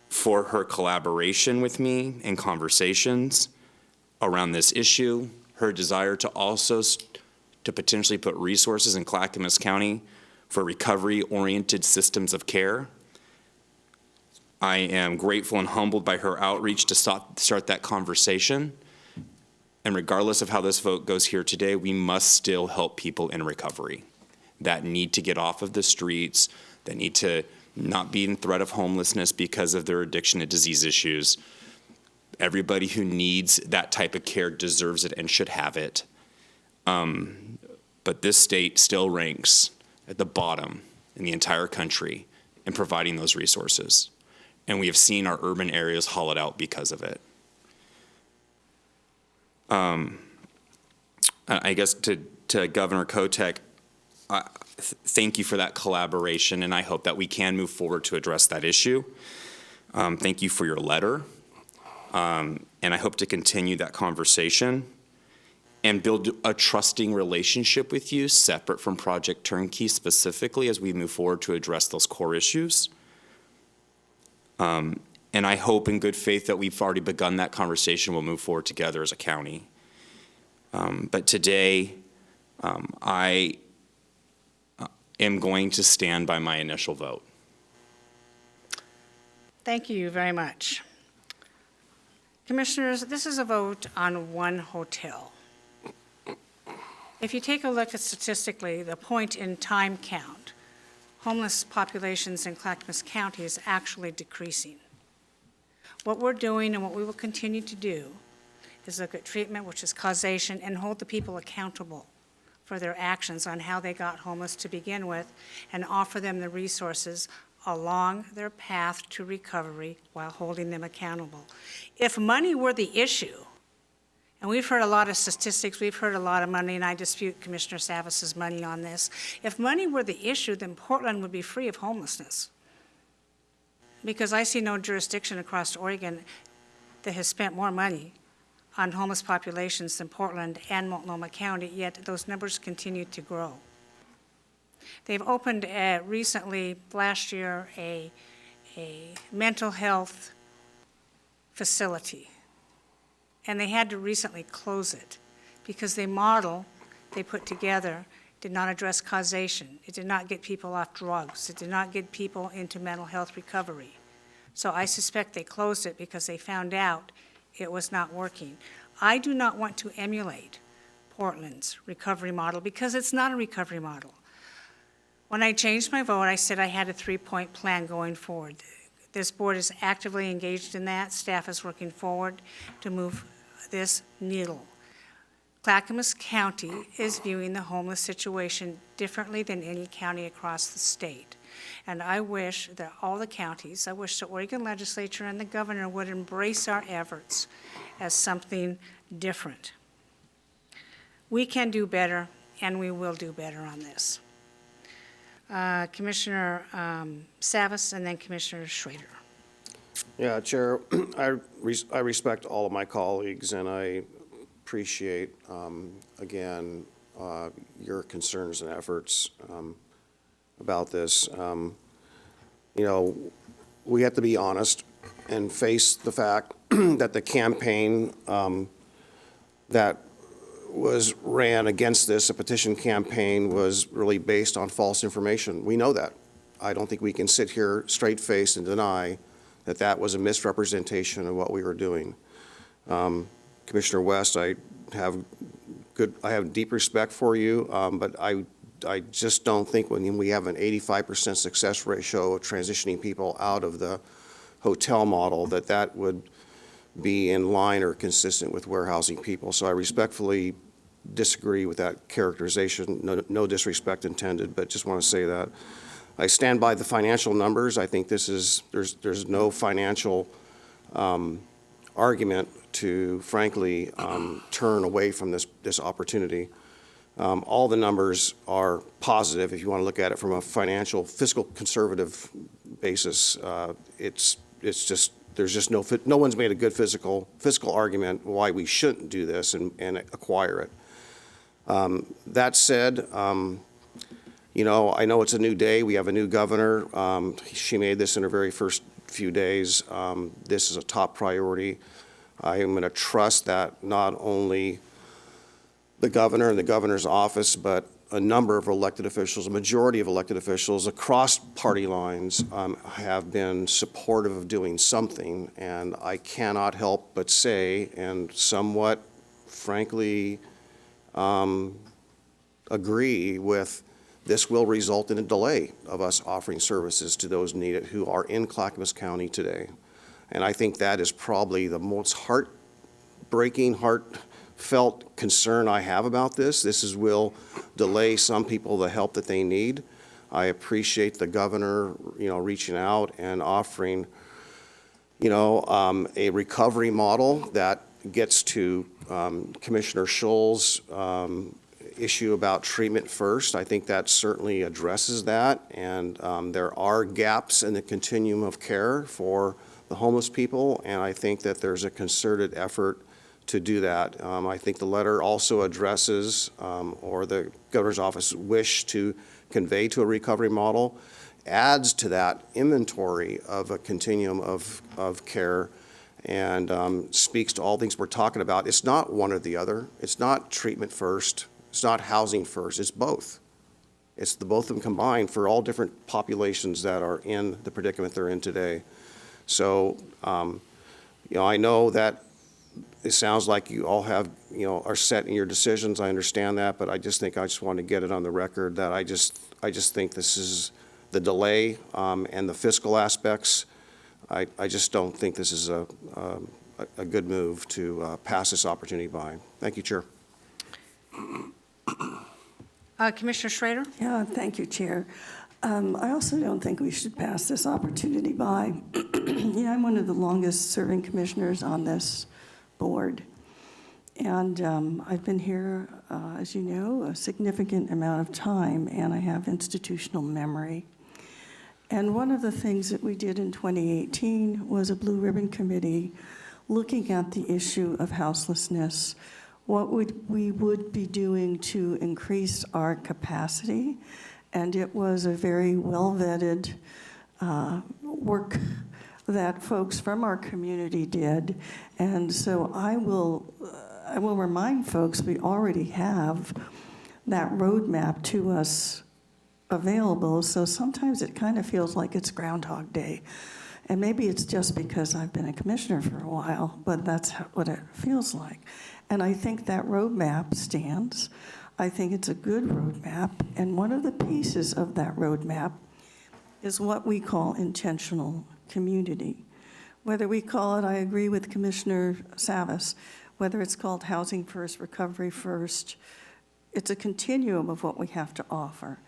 for her collaboration with me in conversations around this issue, her desire to also to potentially put resources in Clackamas County for recovery-oriented systems of care. I am grateful and humbled by her outreach to start that conversation. And regardless of how this vote goes here today, we must still help people in recovery that need to get off of the streets, that need to not be in threat of homelessness because of their addiction and disease issues. Everybody who needs that type of care deserves it and should have it. But this state still ranks at the bottom in the entire country in providing those resources. And we have seen our urban areas hollowed out because of it. I guess to Governor Kotek, thank you for that collaboration, and I hope that we can move forward to address that issue. Thank you for your letter, and I hope to continue that conversation and build a trusting relationship with you separate from Project Turnkey specifically as we move forward to address those core issues. And I hope in good faith that we've already begun that conversation. We'll move forward together as a county. But today, I am going to stand by my initial vote. Thank you very much. Commissioners, this is a vote on one hotel. If you take a look at statistically, the point-in-time count, homeless populations in Clackamas County is actually decreasing. What we're doing and what we will continue to do is look at treatment, which is causation, and hold the people accountable for their actions on how they got homeless to begin with, and offer them the resources along their path to recovery while holding them accountable. If money were the issue, and we've heard a lot of statistics, we've heard a lot of money, and I dispute Commissioner Savis's money on this. If money were the issue, then Portland would be free of homelessness. Because I see no jurisdiction across Oregon that has spent more money on homeless populations than Portland and Multnomah County, yet those numbers continue to grow. They've opened recently, last year, a mental health facility. And they had to recently close it because the model they put together did not address causation. It did not get people off drugs. It did not get people into mental health recovery. So I suspect they closed it because they found out it was not working. I do not want to emulate Portland's recovery model because it's not a recovery model. When I changed my vote, I said I had a 3-point plan going forward. This board is actively engaged in that. Staff is working forward to move this needle. Clackamas County is viewing the homeless situation differently than any county across the state. And I wish that all the counties, I wish the Oregon legislature and the governor would embrace our efforts as something different. We can do better, and we will do better on this. Commissioner Savas, and then Commissioner Schrader. Yeah, Chair, I respect all of my colleagues, and I appreciate, again, your concerns and efforts about this. You know, we have to be honest and face the fact that the campaign that was ran against this, a petition campaign, was really based on false information. We know that. I don't think we can sit here straight-faced and deny that that was a misrepresentation of what we were doing. Commissioner West, I have deep respect for you, but I just don't think when we have an 85% success ratio of transitioning people out of the hotel model, that that would be in line or consistent with warehousing people. So I respectfully disagree with that characterization. No disrespect intended, but just want to say that. I stand by the financial numbers. I think there's no financial argument to, frankly, turn away from this opportunity. All the numbers are positive if you want to look at it from a financial, fiscal conservative basis. It's just, there's just no one's made a good fiscal argument why we shouldn't do this and acquire it. That said, you know, I know it's a new day. We have a new governor. She made this in her very first few days. This is a top priority. I am going to trust that not only the governor and the governor's office, but a number of elected officials, a majority of elected officials across party lines have been supportive of doing something. And I cannot help but say, and somewhat frankly agree with, this will result in a delay of us offering services to those needed who are in Clackamas County today. And I think that is probably the most heartbreaking, heartfelt concern I have about this. This will delay some people the help that they need. I appreciate the governor, you know, reaching out and offering, you know, a recovery model that gets to Commissioner Scholl's issue about treatment first. I think that certainly addresses that, and there are gaps in the continuum of care for the homeless people, and I think that there's a concerted effort to do that. I think the letter also addresses, or the governor's office wish to convey to a recovery model, adds to that inventory of a continuum of care, and speaks to all things we're talking about. It's not one or the other. It's not treatment first. It's not housing first. It's both. It's the both of them combined for all different populations that are in the predicament they're in today. So, you know, I know that it sounds like you all have, you know, are set in your decisions. I understand that, but I just want to get it on the record that I just think this is the delay and the fiscal aspects. I just don't think this is a good move to pass this opportunity by. Thank you, Chair. Commissioner Schrader? Yeah, thank you, Chair. I also don't think we should pass this opportunity by. You know, I'm one of the longest-serving commissioners on this board, and I've been here, as you know, a significant amount of time, and I have institutional memory. And one of the things that we did in 2018 was a Blue Ribbon Committee looking at the issue of houselessness. What we would be doing to increase our capacity, and it was a very well-vetted work that folks from our community did. And so I will remind folks we already have that roadmap to us available, so sometimes it kind of feels like it's Groundhog Day. And maybe it's just because I've been a commissioner for a while, but that's what it feels like. And I think that roadmap stands. I think it's a good roadmap, and one of the pieces of that roadmap is what we call intentional community. Whether we call it, I agree with Commissioner Savas, whether it's called Housing First, Recovery First, it's a continuum of what we have to offer.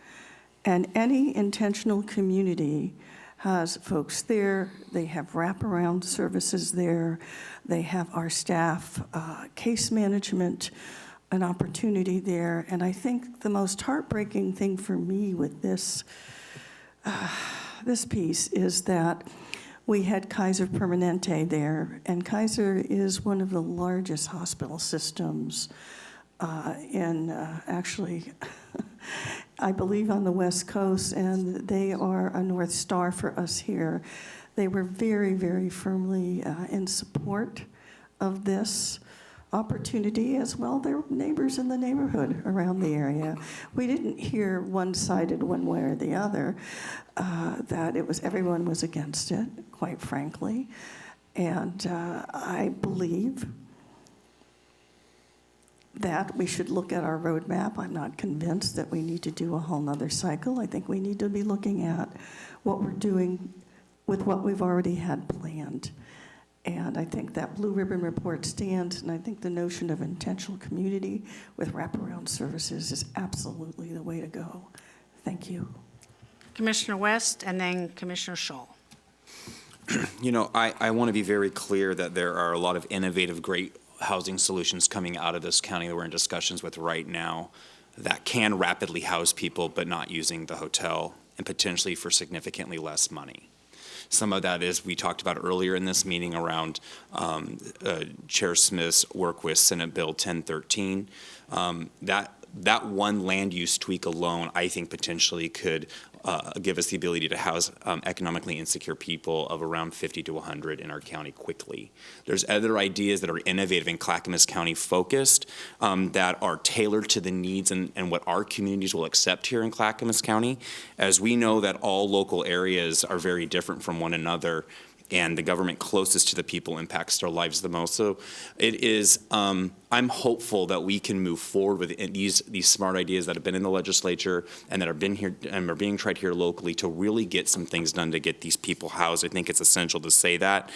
And any intentional community has folks there, they have wraparound services there, they have our staff case management, an opportunity there. And I think the most heartbreaking thing for me with this piece is that we had Kaiser Permanente there, and Kaiser is one of the largest hospital systems actually, I believe on the West Coast, and they are a North Star for us here. They were very, very firmly in support of this opportunity, as well their neighbors in the neighborhood around the area. We didn't hear one-sided one way or the other, that everyone was against it, quite frankly. And I believe that we should look at our roadmap. I'm not convinced that we need to do a whole nother cycle. I think we need to be looking at what we're doing with what we've already had planned. And I think that Blue Ribbon report stands, and I think the notion of intentional community with wraparound services is absolutely the way to go. Thank you. Commissioner West, and then Commissioner Scholl. You know, I want to be very clear that there are a lot of innovative, great housing solutions coming out of this county that we're in discussions with right now that can rapidly house people but not using the hotel, and potentially for significantly less money. Some of that is, we talked about earlier in this meeting around Chair Smith's work with Senate Bill 1013. That one land use tweak alone, I think potentially could give us the ability to house economically insecure people of around 50 to 100 in our county quickly. There's other ideas that are innovative and Clackamas County focused that are tailored to the needs and what our communities will accept here in Clackamas County. As we know that all local areas are very different from one another, and the government closest to the people impacts their lives the most. So it is, I'm hopeful that we can move forward with these smart ideas that have been in the legislature and that have been here and are being tried here locally to really get some things done to get these people housed. I think it's essential to say that.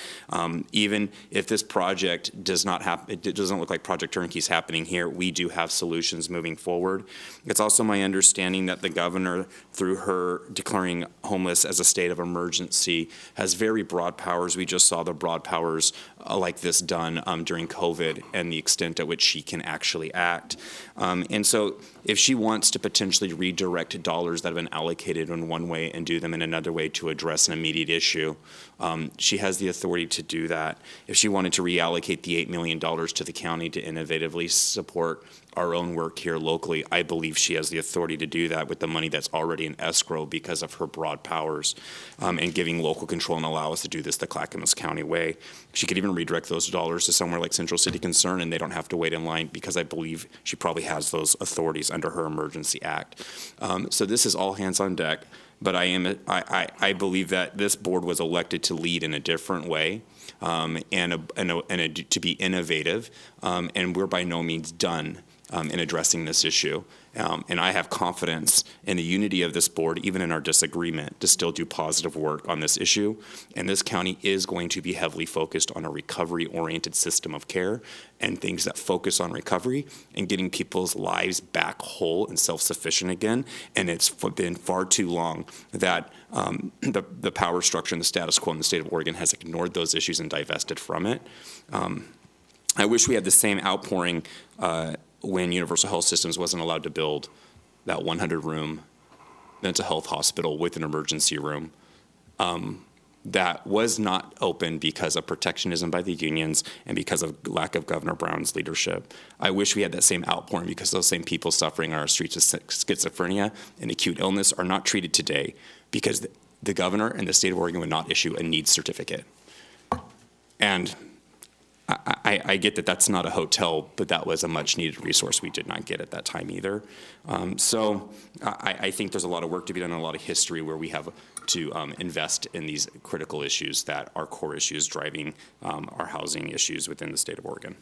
Even if this project does not happen, it doesn't look like Project Turnkey is happening here, we do have solutions moving forward. It's also my understanding that the governor, through her declaring homeless as a state of emergency, has very broad powers. We just saw the broad powers like this done during COVID and the extent at which she can actually act. And so if she wants to potentially redirect dollars that have been allocated in one way and do them in another way to address an immediate issue, she has the authority to do that. If she wanted to reallocate the $8 million to the county to innovatively support our own work here locally, I believe she has the authority to do that with the money that's already in escrow because of her broad powers and giving local control and allow us to do this the Clackamas County way. She could even redirect those dollars to somewhere like Central City Concern, and they don't have to wait in line because I believe she probably has those authorities under her Emergency Act. So this is all hands on deck, but I believe that this board was elected to lead in a different way. To be innovative, and we're by no means done in addressing this issue. And I have confidence in the unity of this board, even in our disagreement, to still do positive work on this issue. And this county is going to be heavily focused on a recovery-oriented system of care and things that focus on recovery and getting people's lives back whole and self-sufficient again. And it's been far too long that the power structure and the status quo in the state of Oregon has ignored those issues and divested from it. I wish we had the same outpouring when Universal Health Systems wasn't allowed to build that 100-room mental health hospital with an emergency room that was not open because of protectionism by the unions and because of lack of Governor Brown's leadership. I wish we had that same outpouring because those same people suffering on our streets of schizophrenia and acute illness are not treated today because the governor and the state of Oregon would not issue a needs certificate. And I get that that's not a hotel, but that was a much-needed resource we did not get at that time either. So I think there's a lot of work to be done and a lot of history where we have to invest in these critical issues that are core issues driving our housing issues within the state of Oregon.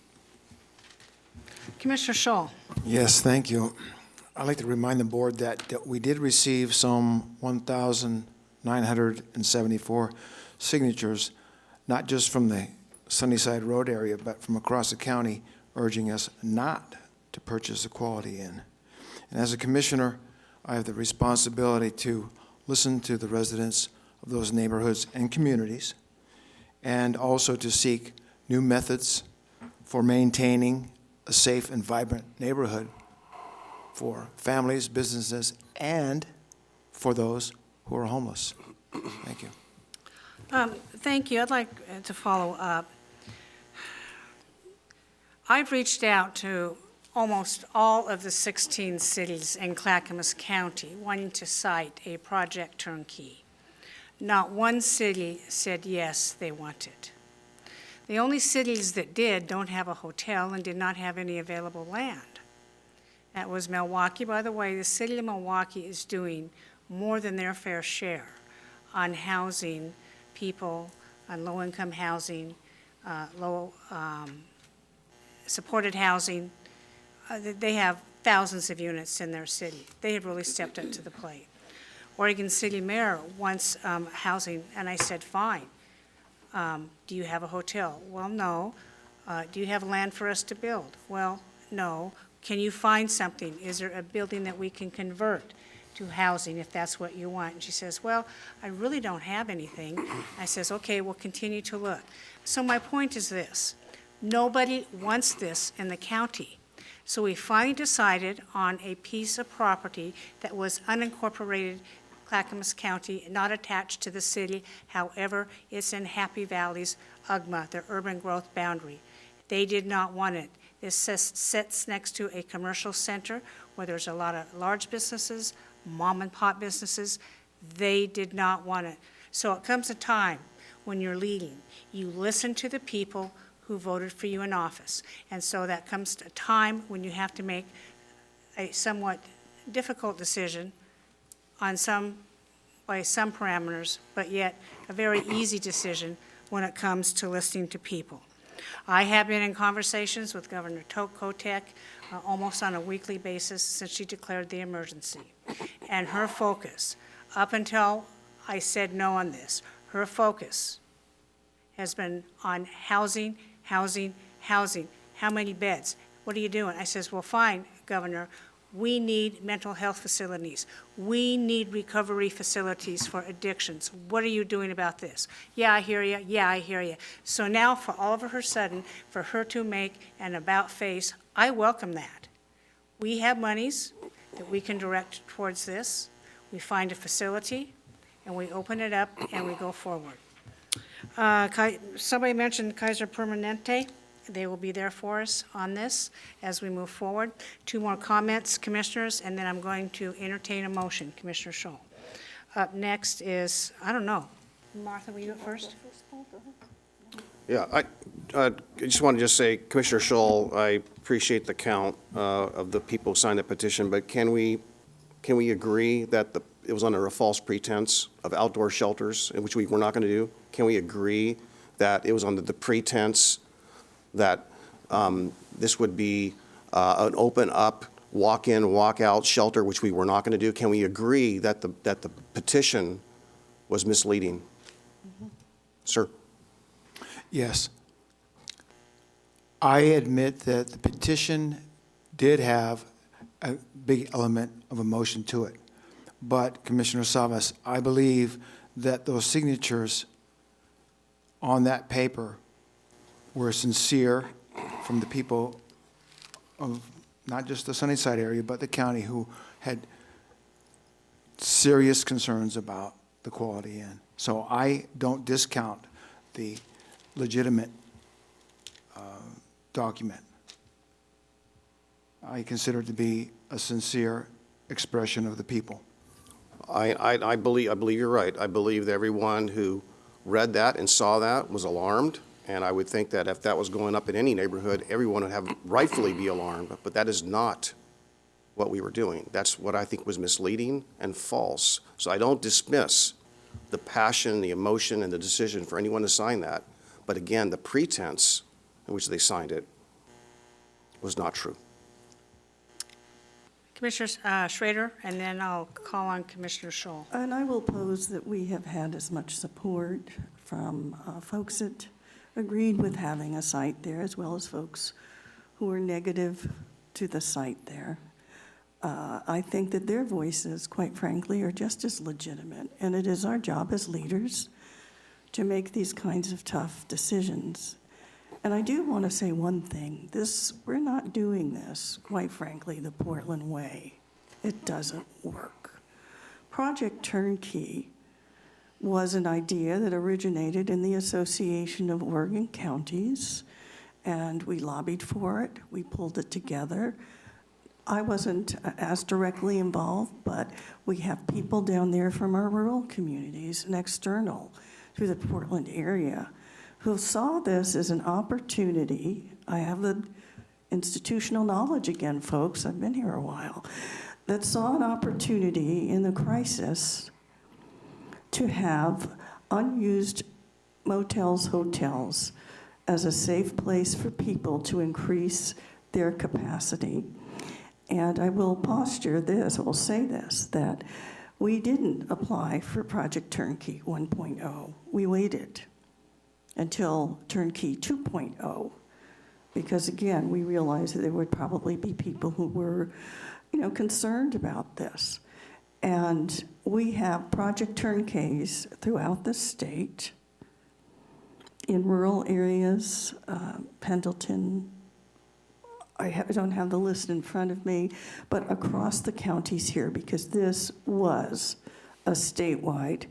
Commissioner Scholl. Yes, thank you. I'd like to remind the board that we did receive some 1,974 signatures, not just from the Sunnyside Road area, but from across the county, urging us not to purchase a Quality Inn. And as a commissioner, I have the responsibility to listen to the residents of those neighborhoods and communities, and also to seek new methods for maintaining a safe and vibrant neighborhood for families, businesses, and for those who are homeless. Thank you. Thank you. I'd like to follow up. I've reached out to almost all of the 16 cities in Clackamas County wanting to site a project turnkey. Not one city said yes, they want it. The only cities that did don't have a hotel and did not have any available land. That was Milwaukee. By the way, the city of Milwaukee is doing more than their fair share on housing people, on low-income housing, supported housing. They have thousands of units in their city. They have really stepped up to the plate. Oregon City Mayor wants housing, and I said, fine. Do you have a hotel? Well, no. Do you have land for us to build? Well, no. Can you find something? Is there a building that we can convert to housing if that's what you want? And she says, well, I really don't have anything. I says, okay, we'll continue to look. So my point is this. Nobody wants this in the county. So we finally decided on a piece of property that was unincorporated, Clackamas County, not attached to the city. However, it's in Happy Valley's UGMA, their urban growth boundary. They did not want it. This sits next to a commercial center where there's a lot of large businesses, mom and pop businesses. They did not want it. So it comes a time when you're leading. You listen to the people who voted for you in office. And so that comes to a time when you have to make a somewhat difficult decision on by some parameters, but yet a very easy decision when it comes to listening to people. I have been in conversations with Governor Kotek almost on a weekly basis since she declared the emergency. And her focus, up until I said no on this, her focus has been on housing, housing, housing. How many beds? What are you doing? I says, well, fine, Governor. We need mental health facilities. We need recovery facilities for addictions. What are you doing about this? Yeah, I hear you. Yeah, I hear you. So now for all of a sudden, for her to make an about face, I welcome that. We have monies that we can direct towards this. We find a facility, and we open it up, and we go forward. Somebody mentioned Kaiser Permanente. They will be there for us on this as we move forward. 2 more comments, commissioners, and then I'm going to entertain a motion, Commissioner Scholl. Up next is, I don't know, Martha, will you go first? Yeah, I just want to say, Commissioner Scholl, I appreciate the count of the people who signed the petition, but can we agree that it was under a false pretense of outdoor shelters, which we're not going to do? Can we agree that it was under the pretense that this would be an open-up, walk-in, walk-out shelter, which we were not going to do? Can we agree that the petition was misleading? Mm-hmm. Sir? Yes. I admit that the petition did have a big element of emotion to it. But, Commissioner Savas, I believe that those signatures on that paper were sincere from the people of not just the Sunnyside area, but the county who had serious concerns about the Quality Inn. So I don't discount the legitimate document. I consider it to be a sincere expression of the people. I believe you're right. I believe that everyone who read that and saw that was alarmed, and I would think that if that was going up in any neighborhood, everyone would have rightfully be alarmed, but that is not what we were doing. That's what I think was misleading and false. So I don't dismiss the passion, the emotion, and the decision for anyone to sign that, but again, the pretense in which they signed it was not true. Commissioner Schrader, and then I'll call on Commissioner Scholl. And I will pose that we have had as much support from folks that agreed with having a site there, as well as folks who are negative to the site there. I think that their voices, quite frankly, are just as legitimate, and it is our job as leaders to make these kinds of tough decisions. And I do want to say one thing. We're not doing this, quite frankly, the Portland way. It doesn't work. Project Turnkey was an idea that originated in the Association of Oregon Counties, and we lobbied for it. We pulled it together. I wasn't as directly involved, but we have people down there from our rural communities and external to the Portland area who saw this as an opportunity. I have the institutional knowledge again, folks, I've been here a while, that saw an opportunity in the crisis to have unused motels, hotels, as a safe place for people to increase their capacity. And I will posture this, I will say this, that we didn't apply for Project Turnkey 1.0. We waited until Turnkey 2.0, because again, we realized that there would probably be people who were, concerned about this. And we have Project Turnkeys throughout the state, in rural areas, Pendleton, I don't have the list in front of me, but across the counties here, because this was a statewide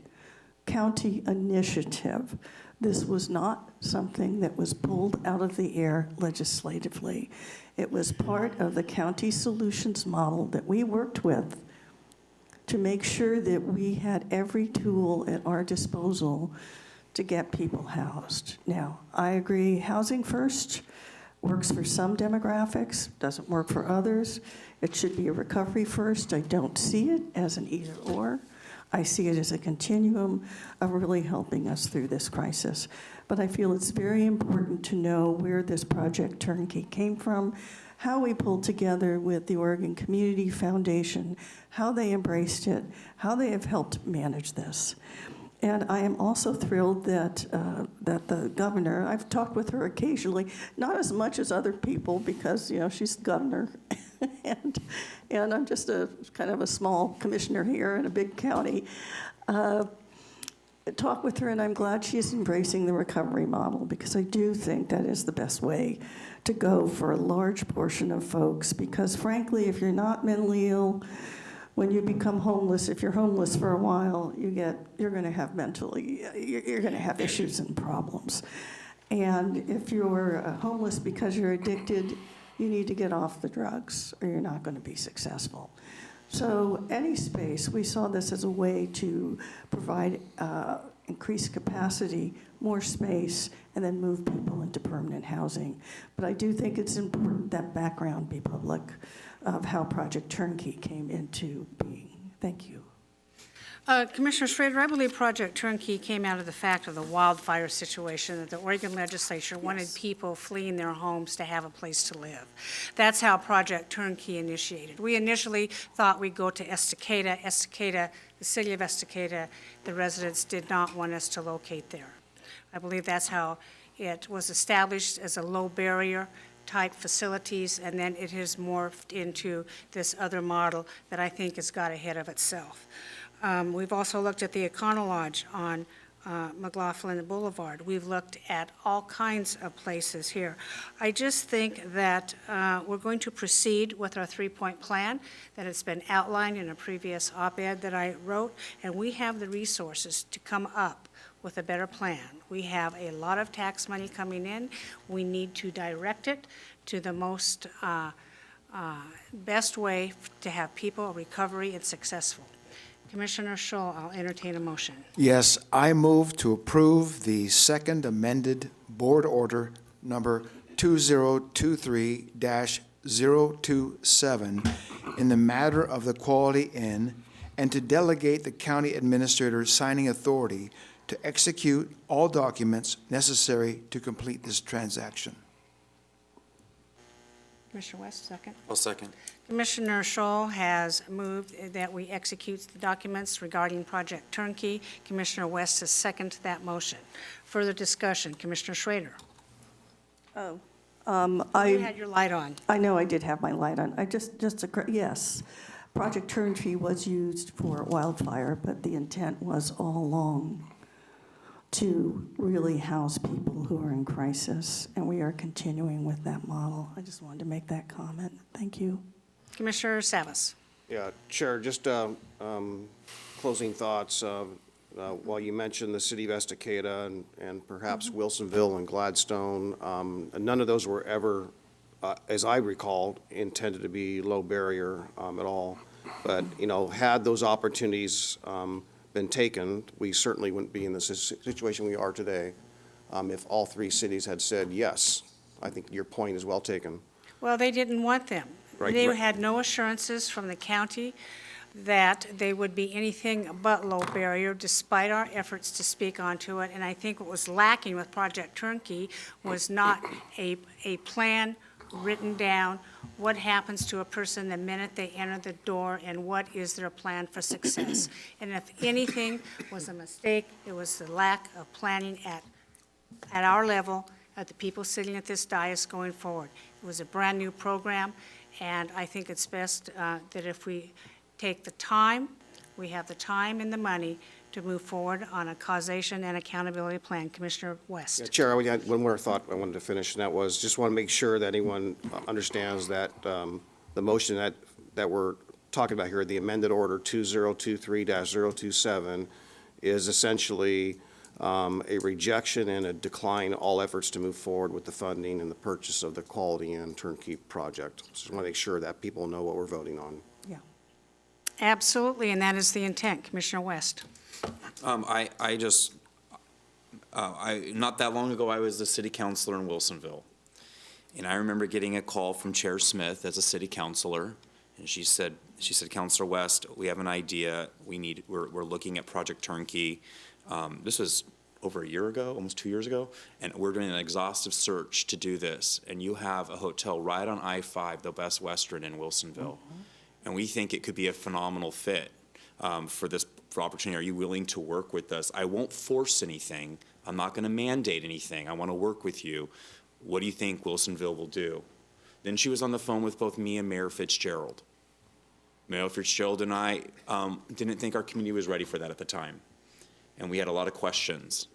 county initiative. This was not something that was pulled out of the air legislatively. It was part of the county solutions model that we worked with to make sure that we had every tool at our disposal to get people housed. Now, I agree, housing first works for some demographics, doesn't work for others. It should be a recovery first. I don't see it as an either or. I see it as a continuum of really helping us through this crisis. But I feel it's very important to know where this Project Turnkey came from, how we pulled together with the Oregon Community Foundation, how they embraced it, how they have helped manage this. And I am also thrilled that the governor, I've talked with her occasionally, not as much as other people because, she's the governor. and I'm just a kind of a small commissioner here in a big county. Talk with her, and I'm glad she's embracing the recovery model because I do think that is the best way to go for a large portion of folks because, frankly, if you're not mentally ill, when you become homeless, if you're homeless for a while, you're going to have you're going to have issues and problems. And if you're homeless because you're addicted, you need to get off the drugs or you're not going to be successful. So any space, we saw this as a way to provide increased capacity, more space, and then move people into permanent housing. But I do think it's important that background be public of how Project Turnkey came into being. Thank you. Commissioner Schrader, I believe Project Turnkey came out of the fact of the wildfire situation that the Oregon legislature wanted people fleeing their homes to have a place to live. That's how Project Turnkey initiated. We initially thought we'd go to Estacada. The city of Estacada, the residents did not want us to locate there. I believe that's how it was established as a low barrier type facilities, and then it has morphed into this other model that I think has got ahead of itself. We've also looked at the Econo Lodge on McLaughlin Boulevard. We've looked at all kinds of places here. I just think that we're going to proceed with our three-point plan that has been outlined in a previous op-ed that I wrote, and we have the resources to come up with a better plan. We have a lot of tax money coming in. We need to direct it to the most best way to have people recovery and successful. Commissioner Scholl, I'll entertain a motion. Yes, I move to approve the second amended board order number 2023-027 in the matter of the Quality Inn and to delegate the county administrator's signing authority to execute all documents necessary to complete this transaction. Commissioner West, second. I'll second. Commissioner Scholl has moved that we execute the documents regarding Project Turnkey. Commissioner West has seconded that motion. Further discussion, Commissioner Schrader. Oh, You had your light on. I know I did have my light on. Yes. Project Turnkey was used for wildfire, but the intent was all along to really house people who are in crisis, and we are continuing with that model. I just wanted to make that comment. Thank you. Commissioner Savas. Yeah, Chair, just closing thoughts. While you mentioned the city of Estacada and perhaps Wilsonville and Gladstone, none of those were ever, as I recall, intended to be low barrier at all. But, had those opportunities been taken, we certainly wouldn't be in the situation we are today if all three cities had said yes. I think your point is well taken. Well, they didn't want them. Right, They right. had no assurances from the county that they would be anything but low barrier, despite our efforts to speak onto it. And I think what was lacking with Project Turnkey was not a plan written down, what happens to a person the minute they enter the door, and what is their plan for success. And if anything was a mistake, it was the lack of planning at our level, at the people sitting at this dais going forward. It was a brand-new program, and I think it's best that if we take the time, we have the time and the money to move forward on a causation and accountability plan. Commissioner West. Yeah, Chair, I had one more thought I wanted to finish, and that was, just want to make sure that anyone understands that the motion that we're talking about here, the amended order 2023-027, is essentially a rejection and a decline all efforts to move forward with the funding and the purchase of the Quality Inn turnkey project. Just want to make sure that people know what we're voting on. Absolutely, and that is the intent. Commissioner West. Not that long ago, I was the city councilor in Wilsonville. And I remember getting a call from Chair Smith as a city councilor. And she said, Councilor West, we have an idea. We're looking at Project Turnkey. This was over a year ago, almost 2 years ago. And we're doing an exhaustive search to do this. And you have a hotel right on I-5, the Best Western in Wilsonville. And we think it could be a phenomenal fit for opportunity. Are you willing to work with us? I won't force anything. I'm not going to mandate anything. I want to work with you. What do you think Wilsonville will do? Then she was on the phone with both me and Mayor Fitzgerald. Mayor Fitzgerald and I didn't think our community was ready for that at the time. And we had a lot of questions.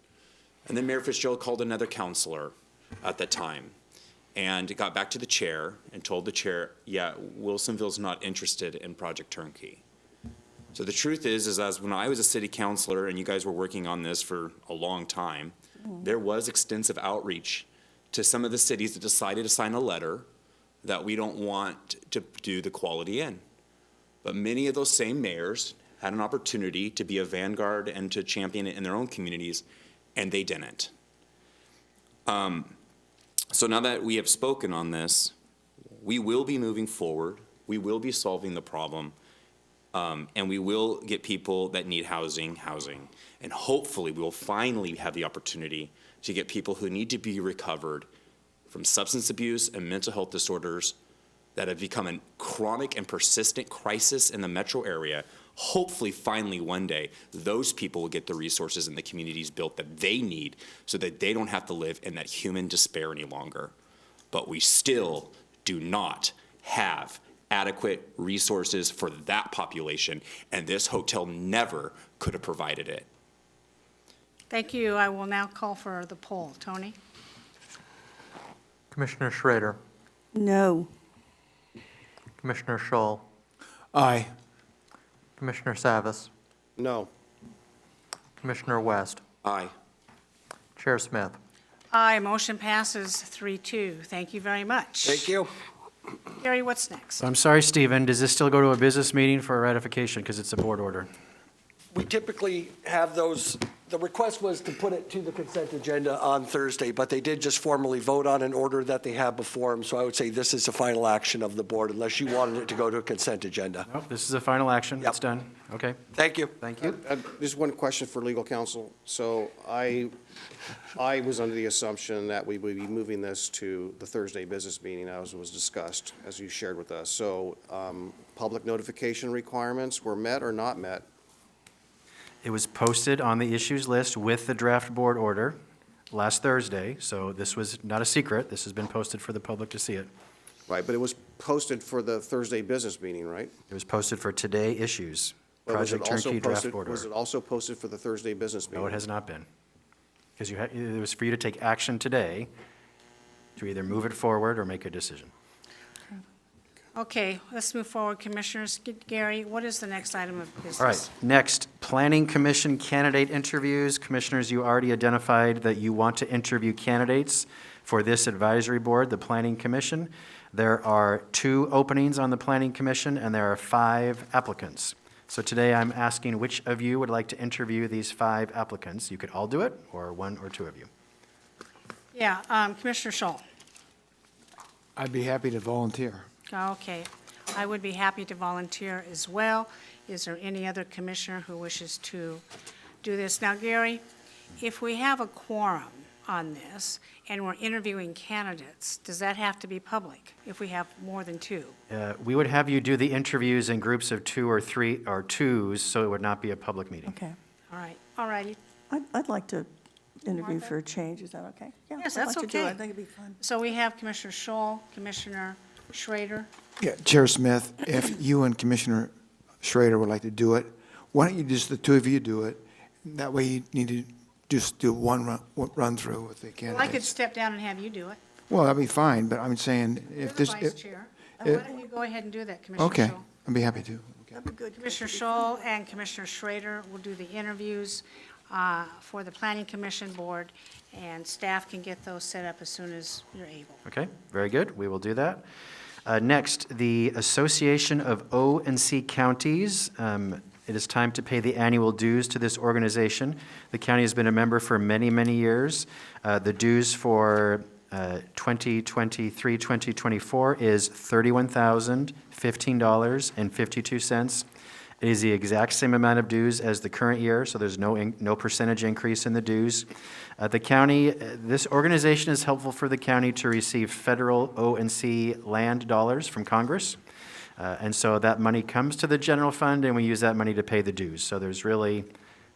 And then Mayor Fitzgerald called another councilor at that time and got back to the chair and told the chair, yeah, Wilsonville's not interested in Project Turnkey. So the truth is as when I was a city councilor and you guys were working on this for a long time, there was extensive outreach to some of the cities that decided to sign a letter that we don't want to do the Quality Inn. But many of those same mayors had an opportunity to be a vanguard and to champion it in their own communities, and they didn't. So now that we have spoken on this, we will be moving forward, we will be solving the problem, and we will get people that need housing. And hopefully we will finally have the opportunity to get people who need to be recovered from substance abuse and mental health disorders that have become a chronic and persistent crisis in the metro area. Hopefully, finally, one day, those people will get the resources and the communities built that they need so that they don't have to live in that human despair any longer. But we still do not have adequate resources for that population, and this hotel never could have provided it. Thank you. I will now call for the poll. Tony? Commissioner Schrader, No. Commissioner Schull, Aye. Commissioner Savas, No. Commissioner West, Aye. Chair Smith. Aye, motion passes 3-2. Thank you very much. Thank you. Gary, what's next? I'm sorry, Stephen, does this still go to a business meeting for a ratification because it's a board order? We typically have those, the request was to put it to the consent agenda on Thursday, but they did just formally vote on an order that they have before them. So I would say this is the final action of the board unless you wanted it to go to a consent agenda. Nope, this is a final action. Yep. It's done. Okay, Thank you. thank you. Just one question for legal counsel. So I was under the assumption that we would be moving this to the Thursday business meeting as was discussed, as you shared with us. So public notification requirements were met or not met? It was posted on the issues list with the draft board order. last Thursday, so this was not a secret. This has been posted for the public to see it. Right, but it was posted for the Thursday business meeting, right? It was posted for Today Issues, But was it Project also Turnkey Draft posted- Order. Was it also posted for the Thursday business meeting? No, it has not been. Because it was for you to take action today to either move it forward or make a decision. Okay, let's move forward, Commissioners. Gary, what is the next item of business? All right, next, Planning Commission candidate interviews. Commissioners, you already identified that you want to interview candidates for this advisory board, the Planning Commission. There are 2 openings on the Planning Commission, and there are 5 applicants. So today, I'm asking which of you would like to interview these 5 applicants. You could all do it, or 1 or 2 of you. Yeah, Commissioner Scholl. I'd be happy to volunteer. Okay, I would be happy to volunteer as well. Is there any other commissioner who wishes to do this? Now, Gary, if we have a quorum on this and we're interviewing candidates, does that have to be public if we have more than 2? We would have you do the interviews in groups of 2 or 3, or 2s, so it would not be a public meeting. Okay. All righty. I'd like to interview Martha? for a change. Is that okay? Yeah, Yes, I'd that's like to do it. okay. I think it'd be fun. So we have Commissioner Scholl, Commissioner Schrader. Yeah, Chair Smith, if you and Commissioner Schrader would like to do it, why don't you just, the 2 of you do it? That way you need to just do one run-through with the Well, I could candidates. step down and have you do it. Well, that'd be fine, but I'm saying You're if the this. vice if- chair. if- Why don't you go ahead and do that, Commissioner Okay, Scholl? I'd be happy to. That'd be good. Commissioner Scholl and Commissioner Schrader will do the interviews for the Planning Commission Board, and staff can get those set up as soon as you're able. Okay, very good. We will do that. Next, the Association of O and C Counties. It is time to pay the annual dues to this organization. The county has been a member for many, many years. The dues for 2023, 2024 is $31,015.52. It is the exact same amount of dues as the current year, so there's no percentage increase in the dues. The county, this organization is helpful for the county to receive federal O&C land dollars from Congress. And so that money comes to the general fund, and we use that money to pay the dues. So there's really,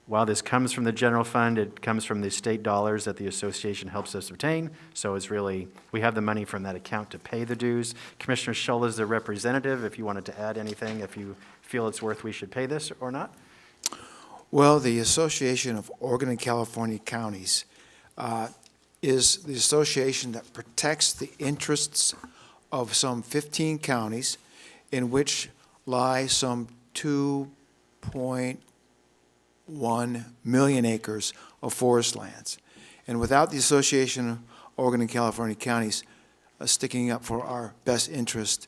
while this comes from the general fund, it comes from the state dollars that the association helps us obtain. So it's really, we have the money from that account to pay the dues. Commissioner Scholl is the representative, if you wanted to add anything, if you feel it's worth we should pay this or not. Well, the Association of Oregon and California Counties is the association that protects the interests of some 15 counties in which lie some 2.1 million acres of forest lands. And without the Association of Oregon and California Counties sticking up for our best interest,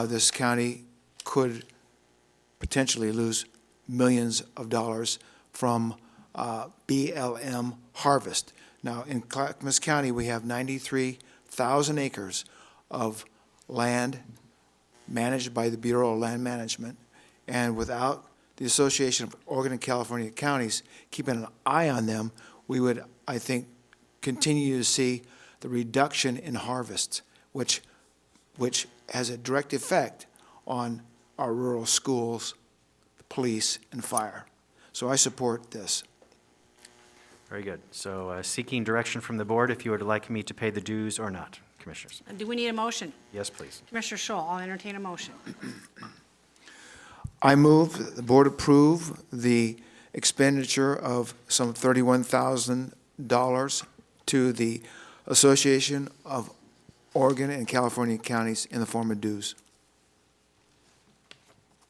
this county could potentially lose millions of dollars from BLM harvest. Now, in Clackamas County, we have 93,000 acres of land managed by the Bureau of Land Management, and without the Association of Oregon and California Counties keeping an eye on them, we would, I think, continue to see the reduction in harvests, which has a direct effect on our rural schools, police, and fire. So I support this. Very good. So seeking direction from the board, if you would like me to pay the dues or not, commissioners. Do we need a motion? Yes, please. Commissioner Scholl, I'll entertain a motion. I move that the board approve the expenditure of some $31,000 to the Association of Oregon and California Counties in the form of dues.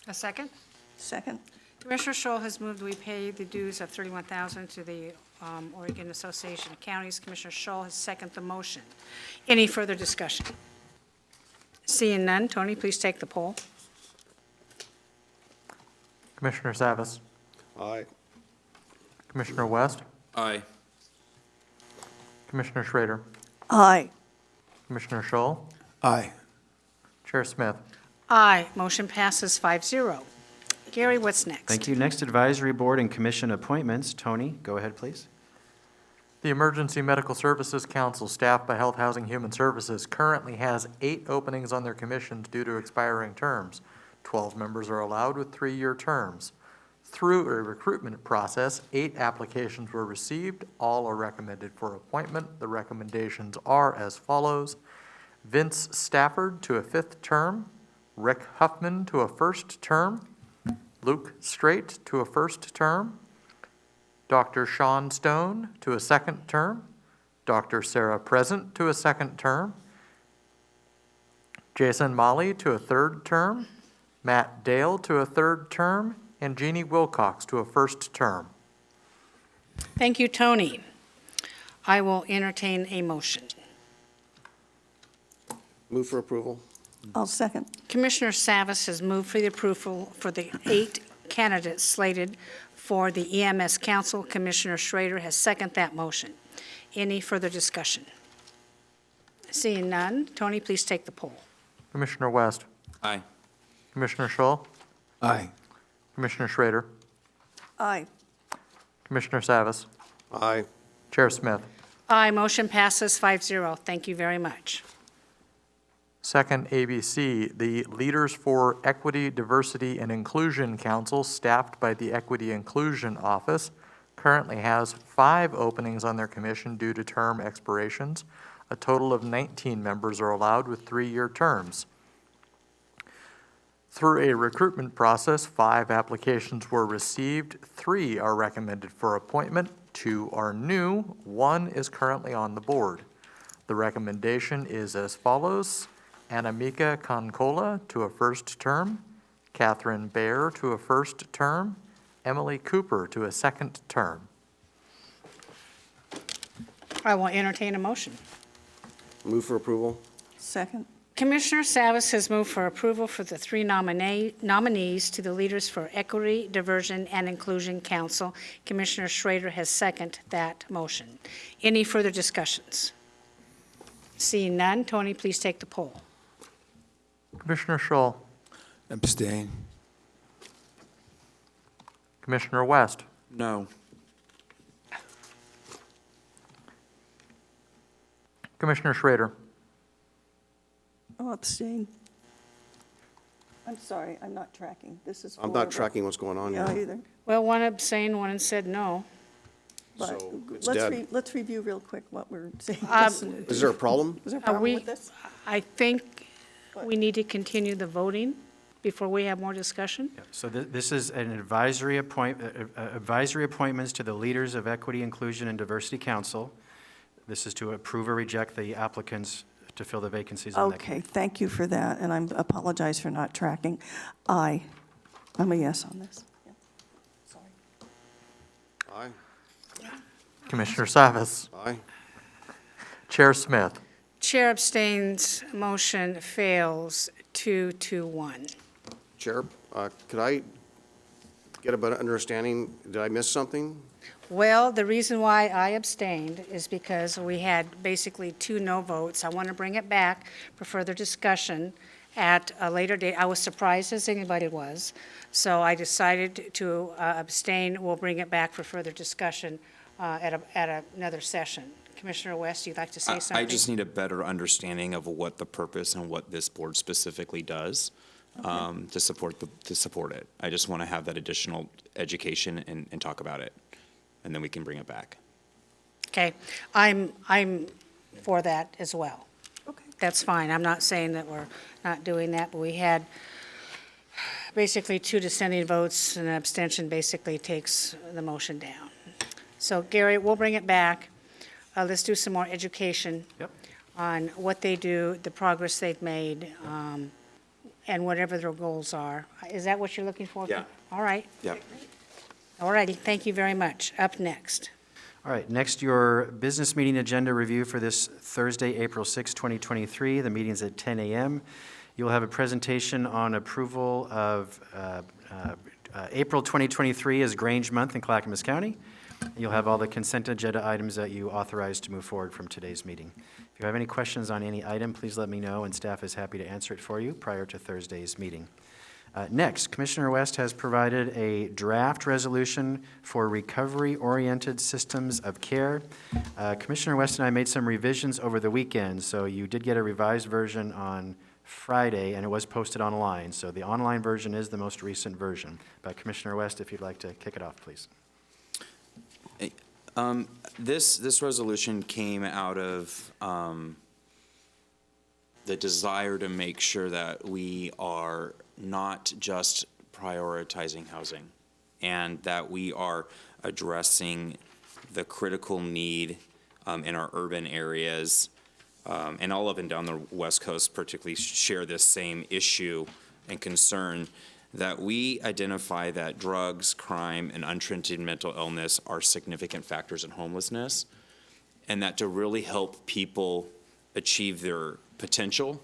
A second? Second. Commissioner Scholl has moved we pay the dues of $31,000 to the Oregon Association of Counties. Commissioner Scholl has seconded the motion. Any further discussion? Seeing none, Tony, please take the poll. Commissioner Savas, Aye. Commissioner West, Aye. Commissioner Schrader, Aye. Commissioner Scholl, Aye. Chair Smith. Aye, motion passes 5-0. Gary, what's next? Thank you. Next, advisory board and commission appointments. Tony, go ahead, please. The Emergency Medical Services Council, staffed by Health, Housing, Human Services, currently has 8 openings on their commissions due to expiring terms. 12 members are allowed with 3-year terms. Through a recruitment process, 8 applications were received. All are recommended for appointment. The recommendations are as follows: Vince Stafford to a 5th term, Rick Huffman to a 1st term, Luke Straight to a 1st term, Dr. Sean Stone to a 2nd term, Dr. Sarah Present to a 2nd term, Jason Molly to a 3rd term, Matt Dale to a 3rd term, and Jeannie Wilcox to a 1st term. Thank you, Tony. I will entertain a motion. Move for approval. I'll second. Commissioner Savas has moved for the approval for the 8 candidates slated for the EMS Council. Commissioner Schrader has seconded that motion. Any further discussion? Seeing none, Tony, please take the poll. Commissioner West, Aye. Commissioner Schull, Aye. Commissioner Schrader, Aye. Commissioner Savas, Aye. Chair Smith. Aye, motion passes 5-0. Thank you very much. Second, ABC, the Leaders for Equity, Diversity, and Inclusion Council, staffed by the Equity Inclusion Office, currently has 5 openings on their commission due to term expirations. A total of 19 members are allowed with 3-year terms. Through a recruitment process, 5 applications were received. 3 are recommended for appointment. 2 are new. 1 is currently on the board. The recommendation is as follows: Anamika Concola to a 1st term, Catherine Baer to a 1st term, Emily Cooper to a 2nd term. I will entertain a motion. Move for approval. Second. Commissioner Savas has moved for approval for the 3 nominees to the Leaders for Equity, Diversion, and Inclusion Council. Commissioner Schrader has seconded that motion. Any further discussions? Seeing none, Tony, please take the poll. Commissioner Schull, Abstain. Commissioner West, No. Commissioner Schrader, I'll abstain. I'm sorry, I'm not tracking. This is. I'm for not the- tracking what's going on Yeah, here. either. Well, one abstained, one said no. But So it's let's dead. let's review real quick what we're saying. Is there a problem? Is there a problem we- with this? I think we need to continue the voting before we have more discussion. So this is an advisory advisory appointments to the Leaders of Equity, Inclusion, and Diversity Council. This is to approve or reject the applicants to fill the vacancies on that Okay, committee. thank you for that, and I apologize for not tracking. Aye. I'm a yes on this. Yeah. Sorry. Aye. Commissioner Savas, Aye. Chair Smith. Chair abstains, motion fails 2-1. Chair, could I get a better understanding? Did I miss something? Well, the reason why I abstained is because we had basically 2 no votes. I want to bring it back for further discussion at a later date. I was surprised, as anybody was, so I decided to abstain. We'll bring it back for further discussion at another session. Commissioner West, you'd like to say something? I just need a better understanding of what the purpose and what this board specifically does to support it. I just want to have that additional education and talk about it, and then we can bring it back. Okay, I'm for that as well. Okay. That's fine. I'm not saying that we're not doing that, but we had basically 2 dissenting votes, and an abstention basically takes the motion down. So Gary, we'll bring it back. Let's do some more education on what they do, the progress they've made, and whatever their goals are. Is that what you're looking for? Yeah. All right. Yeah. All righty. Thank you very much. Up next. All right, next, your business meeting agenda review for this Thursday, April 6, 2023. The meeting's at 10 a.m. You'll have a presentation on approval of April 2023 as Grange Month in Clackamas County. You'll have all the consent agenda items that you authorized to move forward from today's meeting. If you have any questions on any item, please let me know, and staff is happy to answer it for you prior to Thursday's meeting. Next, Commissioner West has provided a draft resolution for recovery-oriented systems of care. Commissioner West and I made some revisions over the weekend, so you did get a revised version on Friday, and it was posted online, so the online version is the most recent version. But Commissioner West, if you'd like to kick it off, please. This resolution came out of the desire to make sure that we are not just prioritizing housing, and that we are addressing the critical need in our urban areas, and all up and down the West Coast particularly share this same issue and concern, that we identify that drugs, crime, and untreated mental illness are significant factors in homelessness, and that to really help people achieve their potential,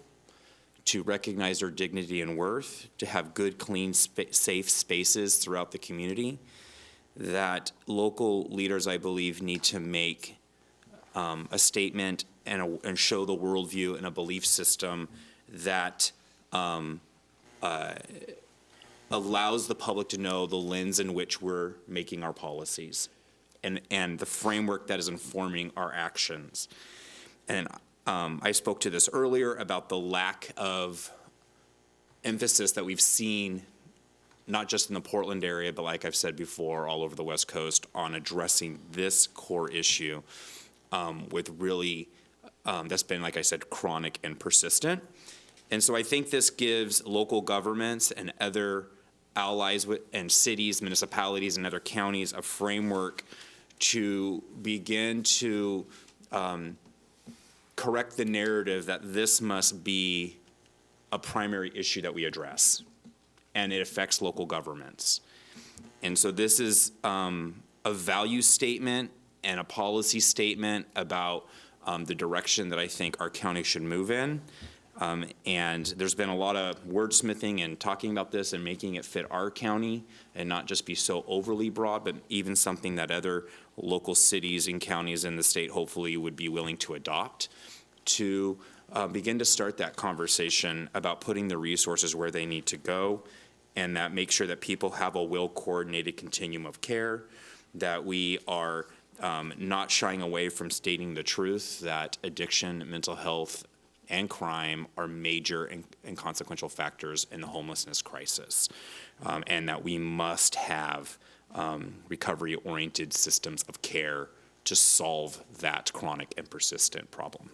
to recognize their dignity and worth, to have good, clean, safe spaces throughout the community, that local leaders, I believe, need to make a statement and show the worldview and a belief system that allows the public to know the lens in which we're making our policies and the framework that is informing our actions. And I spoke to this earlier about the lack of emphasis that we've seen, not just in the Portland area, but like I've said before, all over the West Coast, on addressing this core issue with really, that's been, like I said, chronic and persistent. And so I think this gives local governments and other allies and cities, municipalities, and other counties a framework to begin to correct the narrative that this must be a primary issue that we address, and it affects local governments. And so this is a value statement and a policy statement about the direction that I think our county should move in. And there's been a lot of wordsmithing and talking about this and making it fit our county and not just be so overly broad, but even something that other local cities and counties in the state hopefully would be willing to adopt, to begin to start that conversation about putting the resources where they need to go, and that make sure that people have a well-coordinated continuum of care, that we are not shying away from stating the truth that addiction, mental health, and crime are major and consequential factors in the homelessness crisis, and that we must have recovery-oriented systems of care to solve that chronic and persistent problem.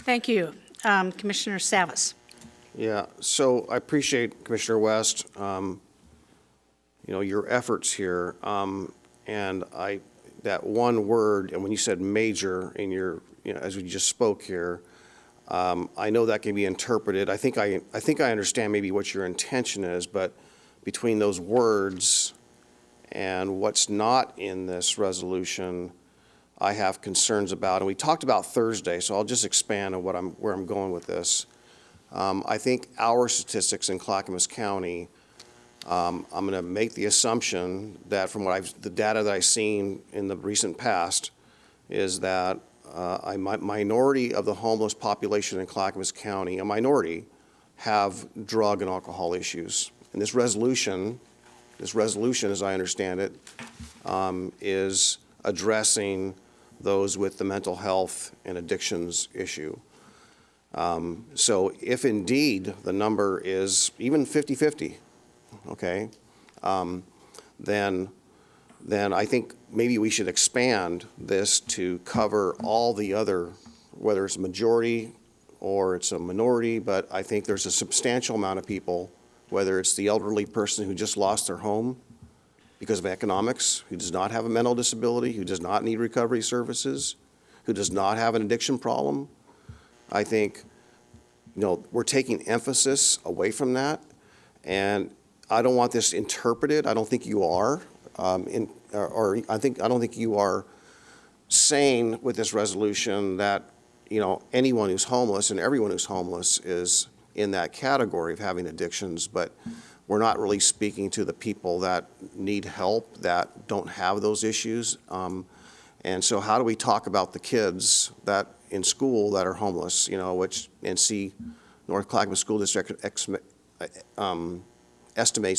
Thank you. Commissioner Savas. Yeah, so I appreciate, Commissioner West, your efforts here. And that one word, and when you said major in your, as we just spoke here, I know that can be interpreted. I think I understand maybe what your intention is, but between those words and what's not in this resolution, I have concerns about. And we talked about Thursday, so I'll just expand on where I'm going with this. I think our statistics in Clackamas County, I'm going to make the assumption that from the data that I've seen in the recent past is that a minority of the homeless population in Clackamas County, a minority, have drug and alcohol issues. And this resolution, as I understand it, is addressing those with the mental health and addictions issue. So if indeed the number is even 50-50, okay, then I think maybe we should expand this to cover all the other, whether it's a majority or it's a minority, but I think there's a substantial amount of people, whether it's the elderly person who just lost their home because of economics, who does not have a mental disability, who does not need recovery services, who does not have an addiction problem. I think, we're taking emphasis away from that, and I don't want this interpreted. I don't think you are, I don't think you are saying with this resolution that, anyone who's homeless and everyone who's homeless is in that category of having addictions, but we're not really speaking to the people that need help, that don't have those issues. And so how do we talk about the kids that in school that are homeless, and see North Clackamas School District estimates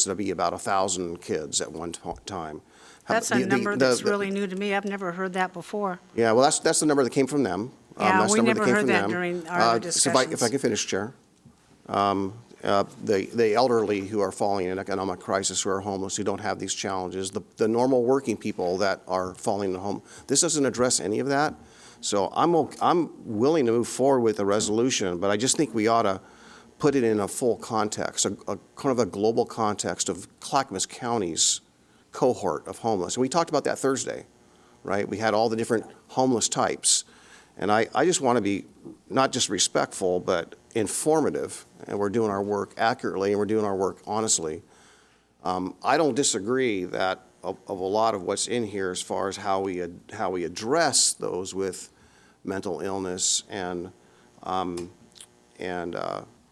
there'll be about 1,000 kids at one time. That's a number that's really new to me. I've never heard that before. Yeah, well, that's the number that came from them. Yeah, That's we the number never came heard from that them. during our discussions. If I can finish, Chair. the elderly who are falling in economic crisis, who are homeless, who don't have these challenges, the normal working people that are falling into home. This doesn't address any of that. So I'm willing to move forward with a resolution, but I just think we ought to put it in a full context, a kind of a global context of Clackamas County's cohort of homeless. And we talked about that Thursday, right? We had all the different homeless types. And I just want to be not just respectful, but informative, and we're doing our work accurately, and we're doing our work honestly. I don't disagree that of a lot of what's in here as far as how we address those with mental illness and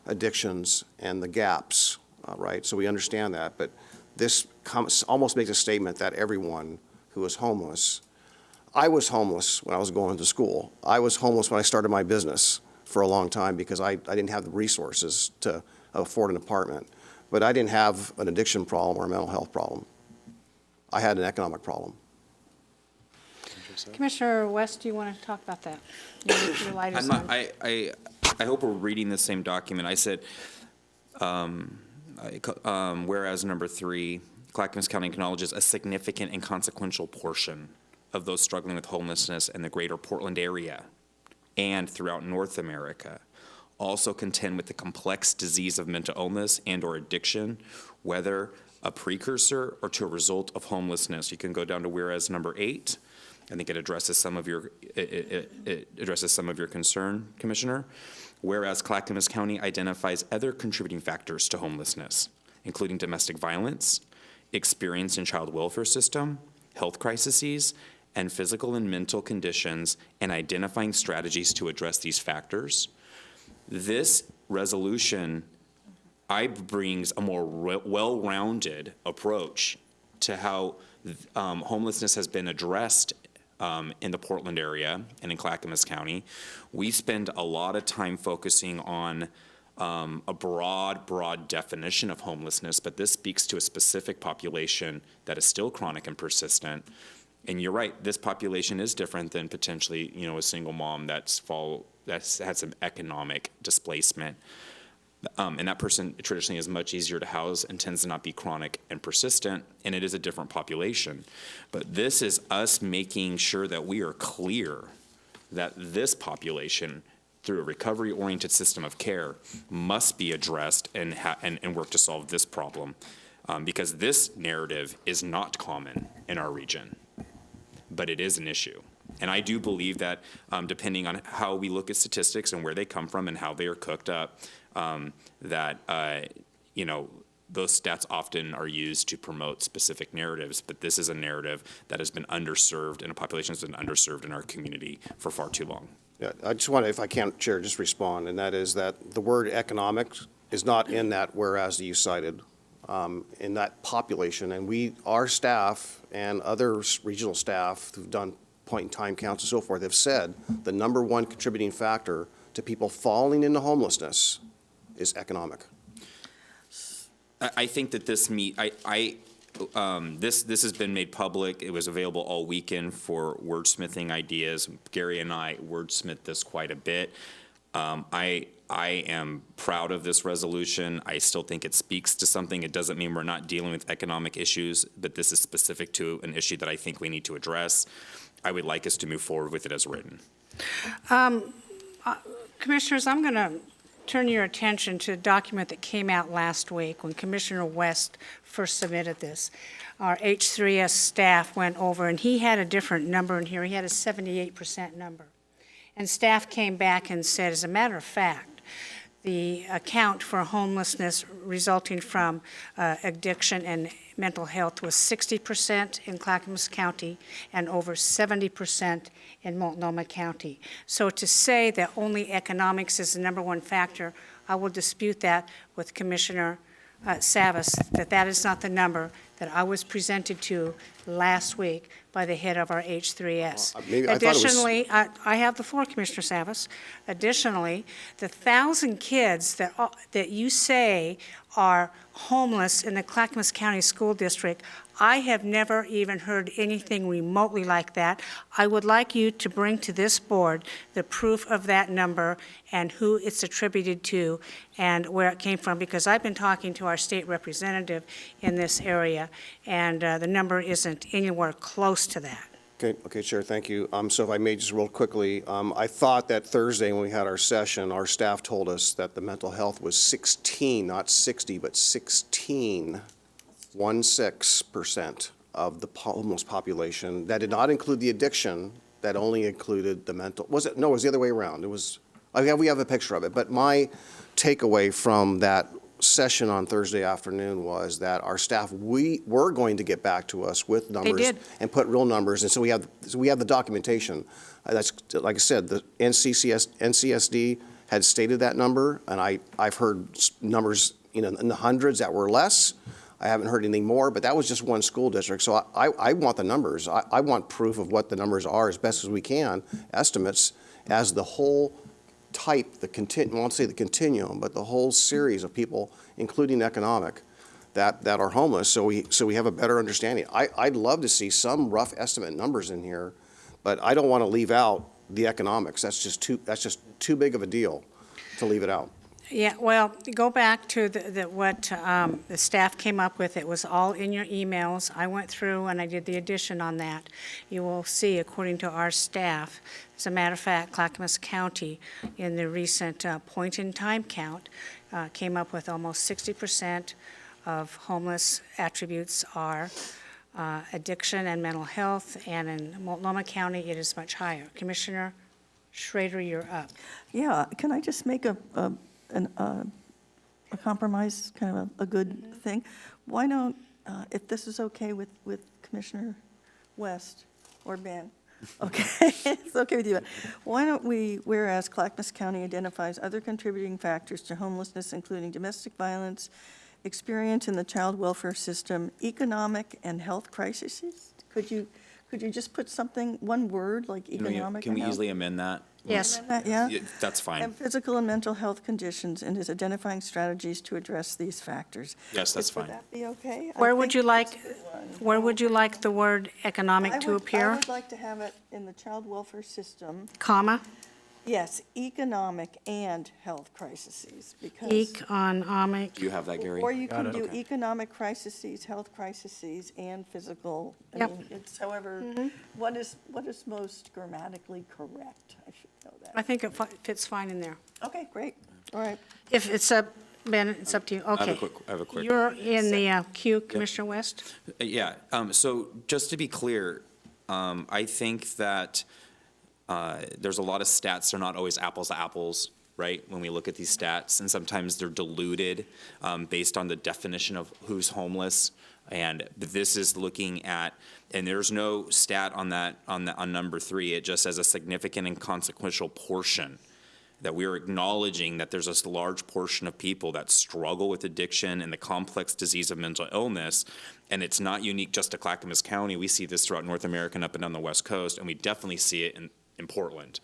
addictions and the gaps, right? So we understand that, but this almost makes a statement that everyone who is homeless. I was homeless when I was going to school. I was homeless when I started my business for a long time because I didn't have the resources to afford an apartment. But I didn't have an addiction problem or a mental health problem. I had an economic problem. Commissioner West, do you want to talk about that? Your light is on. I hope we're reading the same document. I said, whereas number 3, Clackamas County acknowledges a significant and consequential portion of those struggling with homelessness in the greater Portland area and throughout North America also contend with the complex disease of mental illness and or addiction, whether a precursor or to a result of homelessness. You can go down to whereas number 8. I think it addresses some of your concern, Commissioner. Whereas Clackamas County identifies other contributing factors to homelessness, including domestic violence, experience in child welfare system, health crises, and physical and mental conditions, and identifying strategies to address these factors. This resolution, brings a more well-rounded approach to how homelessness has been addressed in the Portland area and in Clackamas County. We spend a lot of time focusing on a broad definition of homelessness, but this speaks to a specific population that is still chronic and persistent. And you're right, this population is different than potentially, a single mom that's had some economic displacement. And that person traditionally is much easier to house and tends to not be chronic and persistent, and it is a different population. But this is us making sure that we are clear that this population, through a recovery-oriented system of care, must be addressed and work to solve this problem. Because this narrative is not common in our region, but it is an issue. And I do believe that depending on how we look at statistics and where they come from and how they are cooked up, those stats often are used to promote specific narratives, but this is a narrative that has been underserved, and a population that's been underserved in our community for far too long. Yeah, I just want to, if I can, Chair, just respond, and that is that the word economic is not in that whereas that you cited, in that population. And our staff and other regional staff who've done point-in-time counts and so forth have said the number one contributing factor to people falling into homelessness is economic. I think that this this has been made public. It was available all weekend for wordsmithing ideas. Gary and I wordsmith this quite a bit. I am proud of this resolution. I still think it speaks to something. It doesn't mean we're not dealing with economic issues, but this is specific to an issue that I think we need to address. I would like us to move forward with it as written. Commissioners, I'm going to turn your attention to a document that came out last week when Commissioner West first submitted this. Our H3S staff went over, and he had a different number in here. He had a 78% number. And staff came back and said, as a matter of fact, the account for homelessness resulting from addiction and mental health was 60% in Clackamas County and over 70% in Multnomah County. So to say that only economics is the number one factor, I will dispute that with Commissioner Savas, that is not the number that I was presented to last week by the head of our H3S. Maybe I thought it was- Additionally, I have the floor, Commissioner Savas. Additionally, the 1,000 kids that you say are homeless in the Clackamas County School District, I have never even heard anything remotely like that. I would like you to bring to this board the proof of that number and who it's attributed to and where it came from, because I've been talking to our state representative in this area, and the number isn't anywhere close to that. Okay, Chair, thank you. So if I may just real quickly, I thought that Thursday when we had our session, our staff told us that the mental health was 16, not 60, but 16% of the homeless population. That did not include the addiction, that only included the mental, was it? No, it was the other way around. It was, we have a picture of it, but my takeaway from that session on Thursday afternoon was that our staff, we were going to get back to us with numbers. did. And put real numbers, and so we have the documentation. That's, like I said, the NCSD had stated that number, and I've heard numbers, in the hundreds that were less. I haven't heard anything more, but that was just one school district. So I want the numbers. I want proof of what the numbers are as best as we can, estimates, as the whole type, I won't say the continuum, but the whole series of people, including economic, that are homeless, so we have a better understanding. I'd love to see some rough estimate numbers in here, but I don't want to leave out the economics. That's just too big of a deal to leave it out. Yeah, well, go back to what the staff came up with. It was all in your emails. I went through and I did the addition on that. You will see, according to our staff, as a matter of fact, Clackamas County, in the recent point-in-time count, came up with almost 60% of homeless attributes are addiction and mental health, and in Multnomah County, it is much higher. Commissioner Schrader, you're up. Yeah, can I just make a compromise, kind of a good thing? Why don't, if this is okay with Commissioner West or Ben, okay, it's okay with you, but why don't we, whereas Clackamas County identifies other contributing factors to homelessness, including domestic violence, experience in the child welfare system, economic and health crises? Could you just put something, one word, like economic Can and we health? easily amend that? Yes. Yeah? That's fine. And physical and mental health conditions, and is identifying strategies to address these factors. Yes, that's fine. Would that be okay? Where would you like the word economic to I appear? would like to have it in the child welfare system. Comma, Yes, economic and health crises, because. economic. Do you have that, Gary? Or you can do economic crises, health crises, and physical. I Yep. mean, it's however, what is most grammatically correct? I should know I that. think it fits fine in there. Okay, great. All right. If it's up, Ben, it's up to you. Okay. I have a quick. You're in the queue, Commissioner West. Yeah, so just to be clear, I think that there's a lot of stats, they're not always apples to apples, right? When we look at these stats, and sometimes they're diluted based on the definition of who's homeless. And this is looking at, and there's no stat on that, on number 3, it just says a significant and consequential portion, that we are acknowledging that there's this large portion of people that struggle with addiction and the complex disease of mental illness, and it's not unique just to Clackamas County. We see this throughout North America and up and down the West Coast, and we definitely see it in Portland.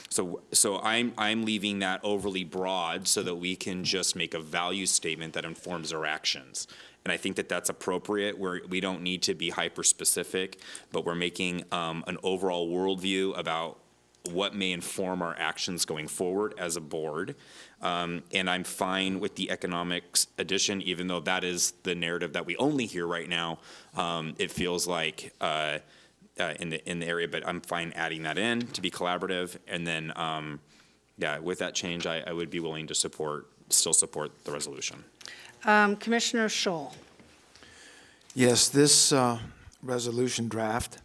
So I'm leaving that overly broad so that we can just make a value statement that informs our actions. And I think that that's appropriate, where we don't need to be hyper-specific, but we're making an overall worldview about what may inform our actions going forward as a board. And I'm fine with the economics addition, even though that is the narrative that we only hear right now. It feels like in the area, but I'm fine adding that in to be collaborative. And then, with that change, I would be willing to still support the resolution. Commissioner Scholl. Yes, this resolution draft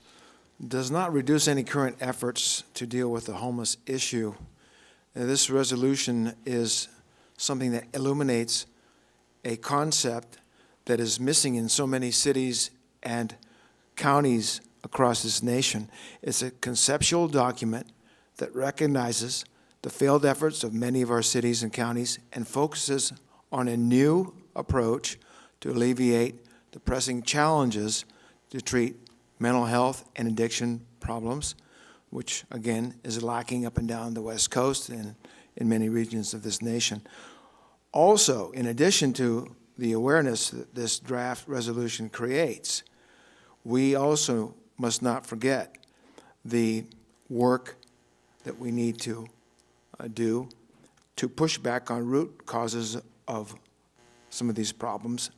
does not reduce any current efforts to deal with the homeless issue. This resolution is something that illuminates a concept that is missing in so many cities and counties across this nation. It's a conceptual document that recognizes the failed efforts of many of our cities and counties and focuses on a new approach to alleviate the pressing challenges to treat mental health and addiction problems, which again is lacking up and down the West Coast and in many regions of this nation. Also, in addition to the awareness that this draft resolution creates, we also must not forget the work that we need to do to push back on root causes of some of these problems,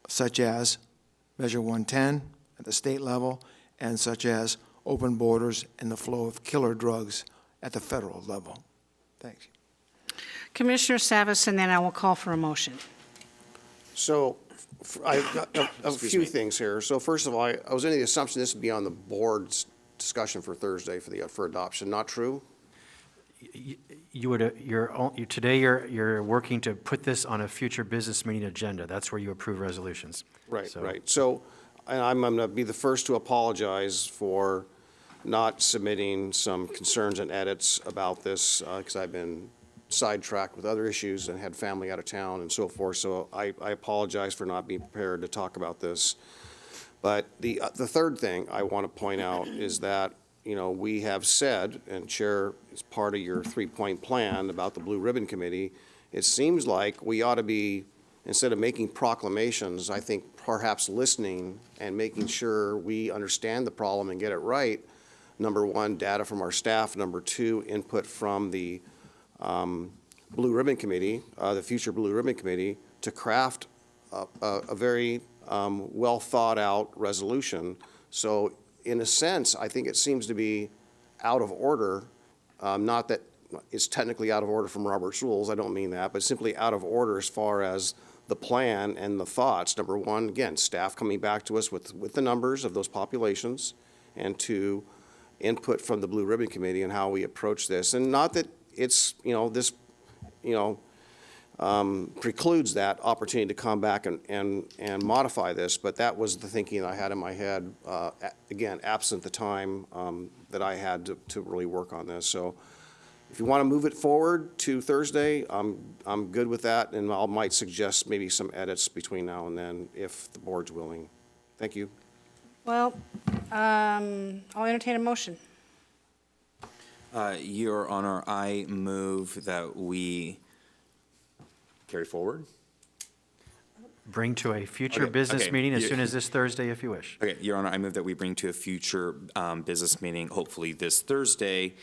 such as Measure 110 at the state level, and such as open borders and the flow of killer drugs at the federal level. Thanks. Commissioner Savas, and then I will call for a motion. So I've got a few things here. So first of all, I was under the assumption this would be on the board's discussion for Thursday for adoption. Not true? Today you're working to put this on a future business meeting agenda. That's where you approve resolutions. Right, So- right. So I'm going to be the first to apologize for not submitting some concerns and edits about this because I've been sidetracked with other issues and had family out of town and so forth. So I apologize for not being prepared to talk about this. But the third thing I want to point out is that, you know, we have said, and Chair, as part of your three-point plan about the Blue Ribbon Committee, it seems like we ought to be, instead of making proclamations, I think perhaps listening and making sure we understand the problem and get it right. Number one, data from our staff. Number two, input from the Blue Ribbon Committee, the future Blue Ribbon Committee, to craft a very well-thought-out resolution. So in a sense, I think it seems to be out of order, not that it's technically out of order from Robert's rules, I don't mean that, but simply out of order as far as the plan and the thoughts. Number one, again, staff coming back to us with the numbers of those populations, and two, input from the Blue Ribbon Committee on how we approach this. And not that it's, this, precludes that opportunity to come back and modify this, but that was the thinking I had in my head, again, absent the time that I had to really work on this. So if you want to move it forward to Thursday, I'm good with that, and I might suggest maybe some edits between now and then if the board's willing. Thank you. Well, I'll entertain a motion. Your Honor, I move that we carry forward. Bring to a future Okay, business okay. meeting as soon as this Thursday, if you wish. Okay, Your Honor, I move that we bring to a future business meeting, hopefully this Thursday,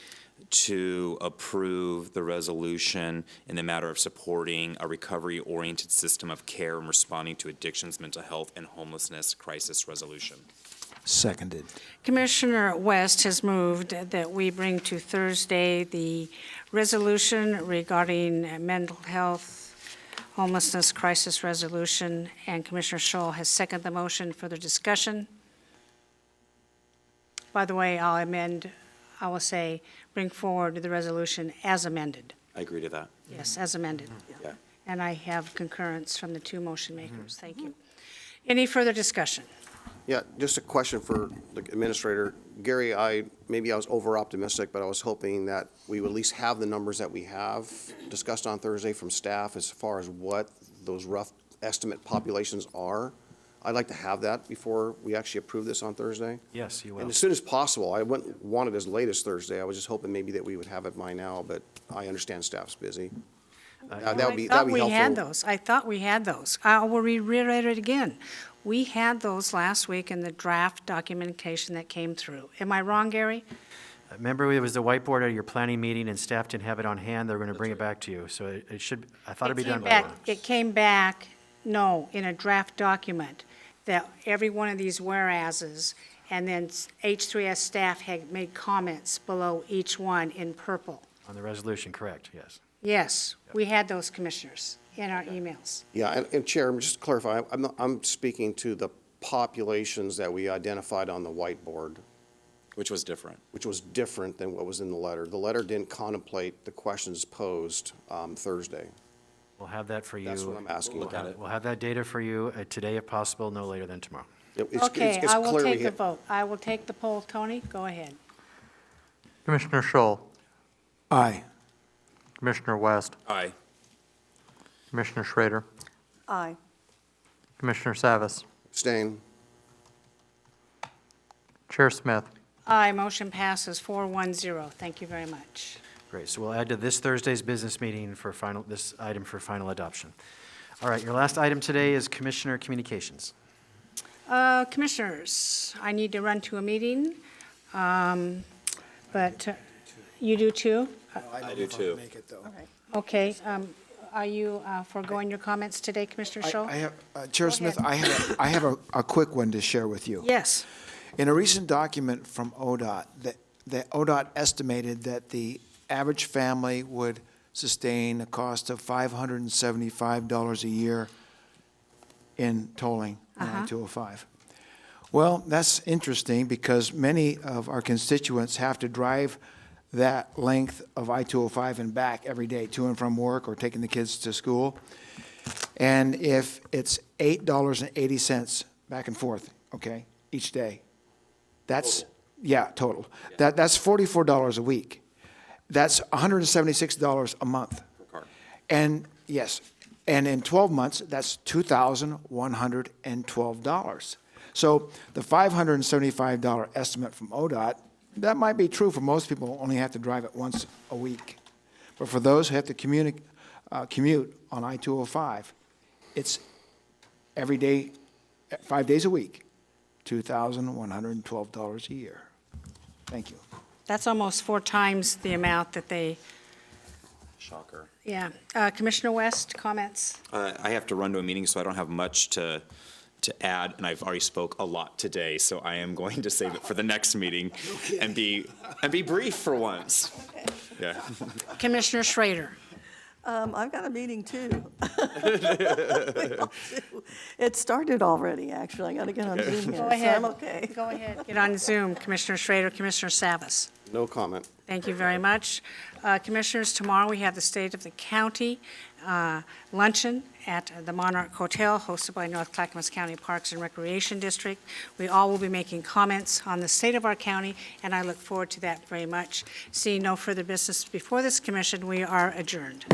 to approve the resolution in the matter of supporting a recovery-oriented system of care and responding to addictions, mental health, and homelessness crisis resolution. Seconded. Commissioner West has moved that we bring to Thursday the resolution regarding mental health, homelessness crisis resolution, and Commissioner Scholl has seconded the motion. Further discussion? By the way, I will say, bring forward the resolution as amended. I agree to that. Yes, as amended. Yeah. And I have concurrence from the two motion makers. Thank you. Any further discussion? Yeah, just a question for the administrator. Gary, maybe I was over-optimistic, but I was hoping that we would at least have the numbers that we have discussed on Thursday from staff as far as what those rough estimate populations are. I'd like to have that before we actually approve this on Thursday. Yes, you will. And as soon as possible. I wouldn't want it as late as Thursday. I was just hoping maybe that we would have it by now, but I understand staff's busy. That would be I thought helpful. we had those. I thought we had those. I will reiterate it again. We had those last week in the draft documentation that came through. Am I wrong, Gary? Remember, it was the whiteboard at your planning meeting, and staff didn't have it on hand. They were going to bring it back to you. So it should, I thought it'd be done by now. It came back, no, in a draft document, that every one of these whereases, and then H3S staff had made comments below each one in purple. On the resolution, correct, yes. Yes, we had those, commissioners, in our emails. Yeah, and Chair, just to clarify, I'm speaking to the populations that we identified on the whiteboard. Which was different. Which was different than what was in the letter. The letter didn't contemplate the questions posed Thursday. We'll have that for you. That's what I'm asking. Look at it. We'll have that data for you today if possible, no later than tomorrow. Okay, I will take the vote. I will take the poll. Tony, go ahead. Commissioner Scholl, Aye. Commissioner West, Aye. Commissioner Schrader, Aye. Commissioner Savas. Abstain. Chair Smith. Aye, motion passes 4-1-0. Thank you very much. Great, so we'll add to this Thursday's business meeting for this item for final adoption. All right, your last item today is Commissioner Communications. Commissioners, I need to run to a meeting, but you do too? I do too. Make it, though. Okay. Are you foregoing your comments today, Commissioner Shaw? I have, Chair Smith, I have a quick one to share with you. Yes. In a recent document from ODOT, the ODOT estimated that the average family would sustain a cost of $575 a year in tolling on I-205. Well, that's interesting because many of our constituents have to drive that length of I-205 and back every day to and from work or taking the kids to school. And if it's $8.80 back and forth, okay, each day, that's, total. That's $44 a week. That's $176 a month. And, yes, and in 12 months, that's $2,112. So the $575 estimate from ODOT, that might be true for most people who only have to drive it once a week. But for those who have to commute on I-205, it's every day, 5 days a week, $2,112 a year. Thank you. That's almost 4 times the amount that they, Shocker. yeah. Commissioner West, comments? I have to run to a meeting, so I don't have much to add, and I've already spoke a lot today, so I am going to save it for the next meeting and be brief for once. Yeah. Commissioner Schrader. I've got a meeting too. It started already, actually. I got to get on Zoom here. Go ahead. So I'm okay. Go ahead. Get on Zoom, Commissioner Schrader, Commissioner Savas. No comment. Thank you very much. Commissioners, tomorrow we have the State of the County luncheon at the Monarch Hotel, hosted by North Clackamas County Parks and Recreation District. We all will be making comments on the state of our county, and I look forward to that very much. Seeing no further business before this commission, we are adjourned.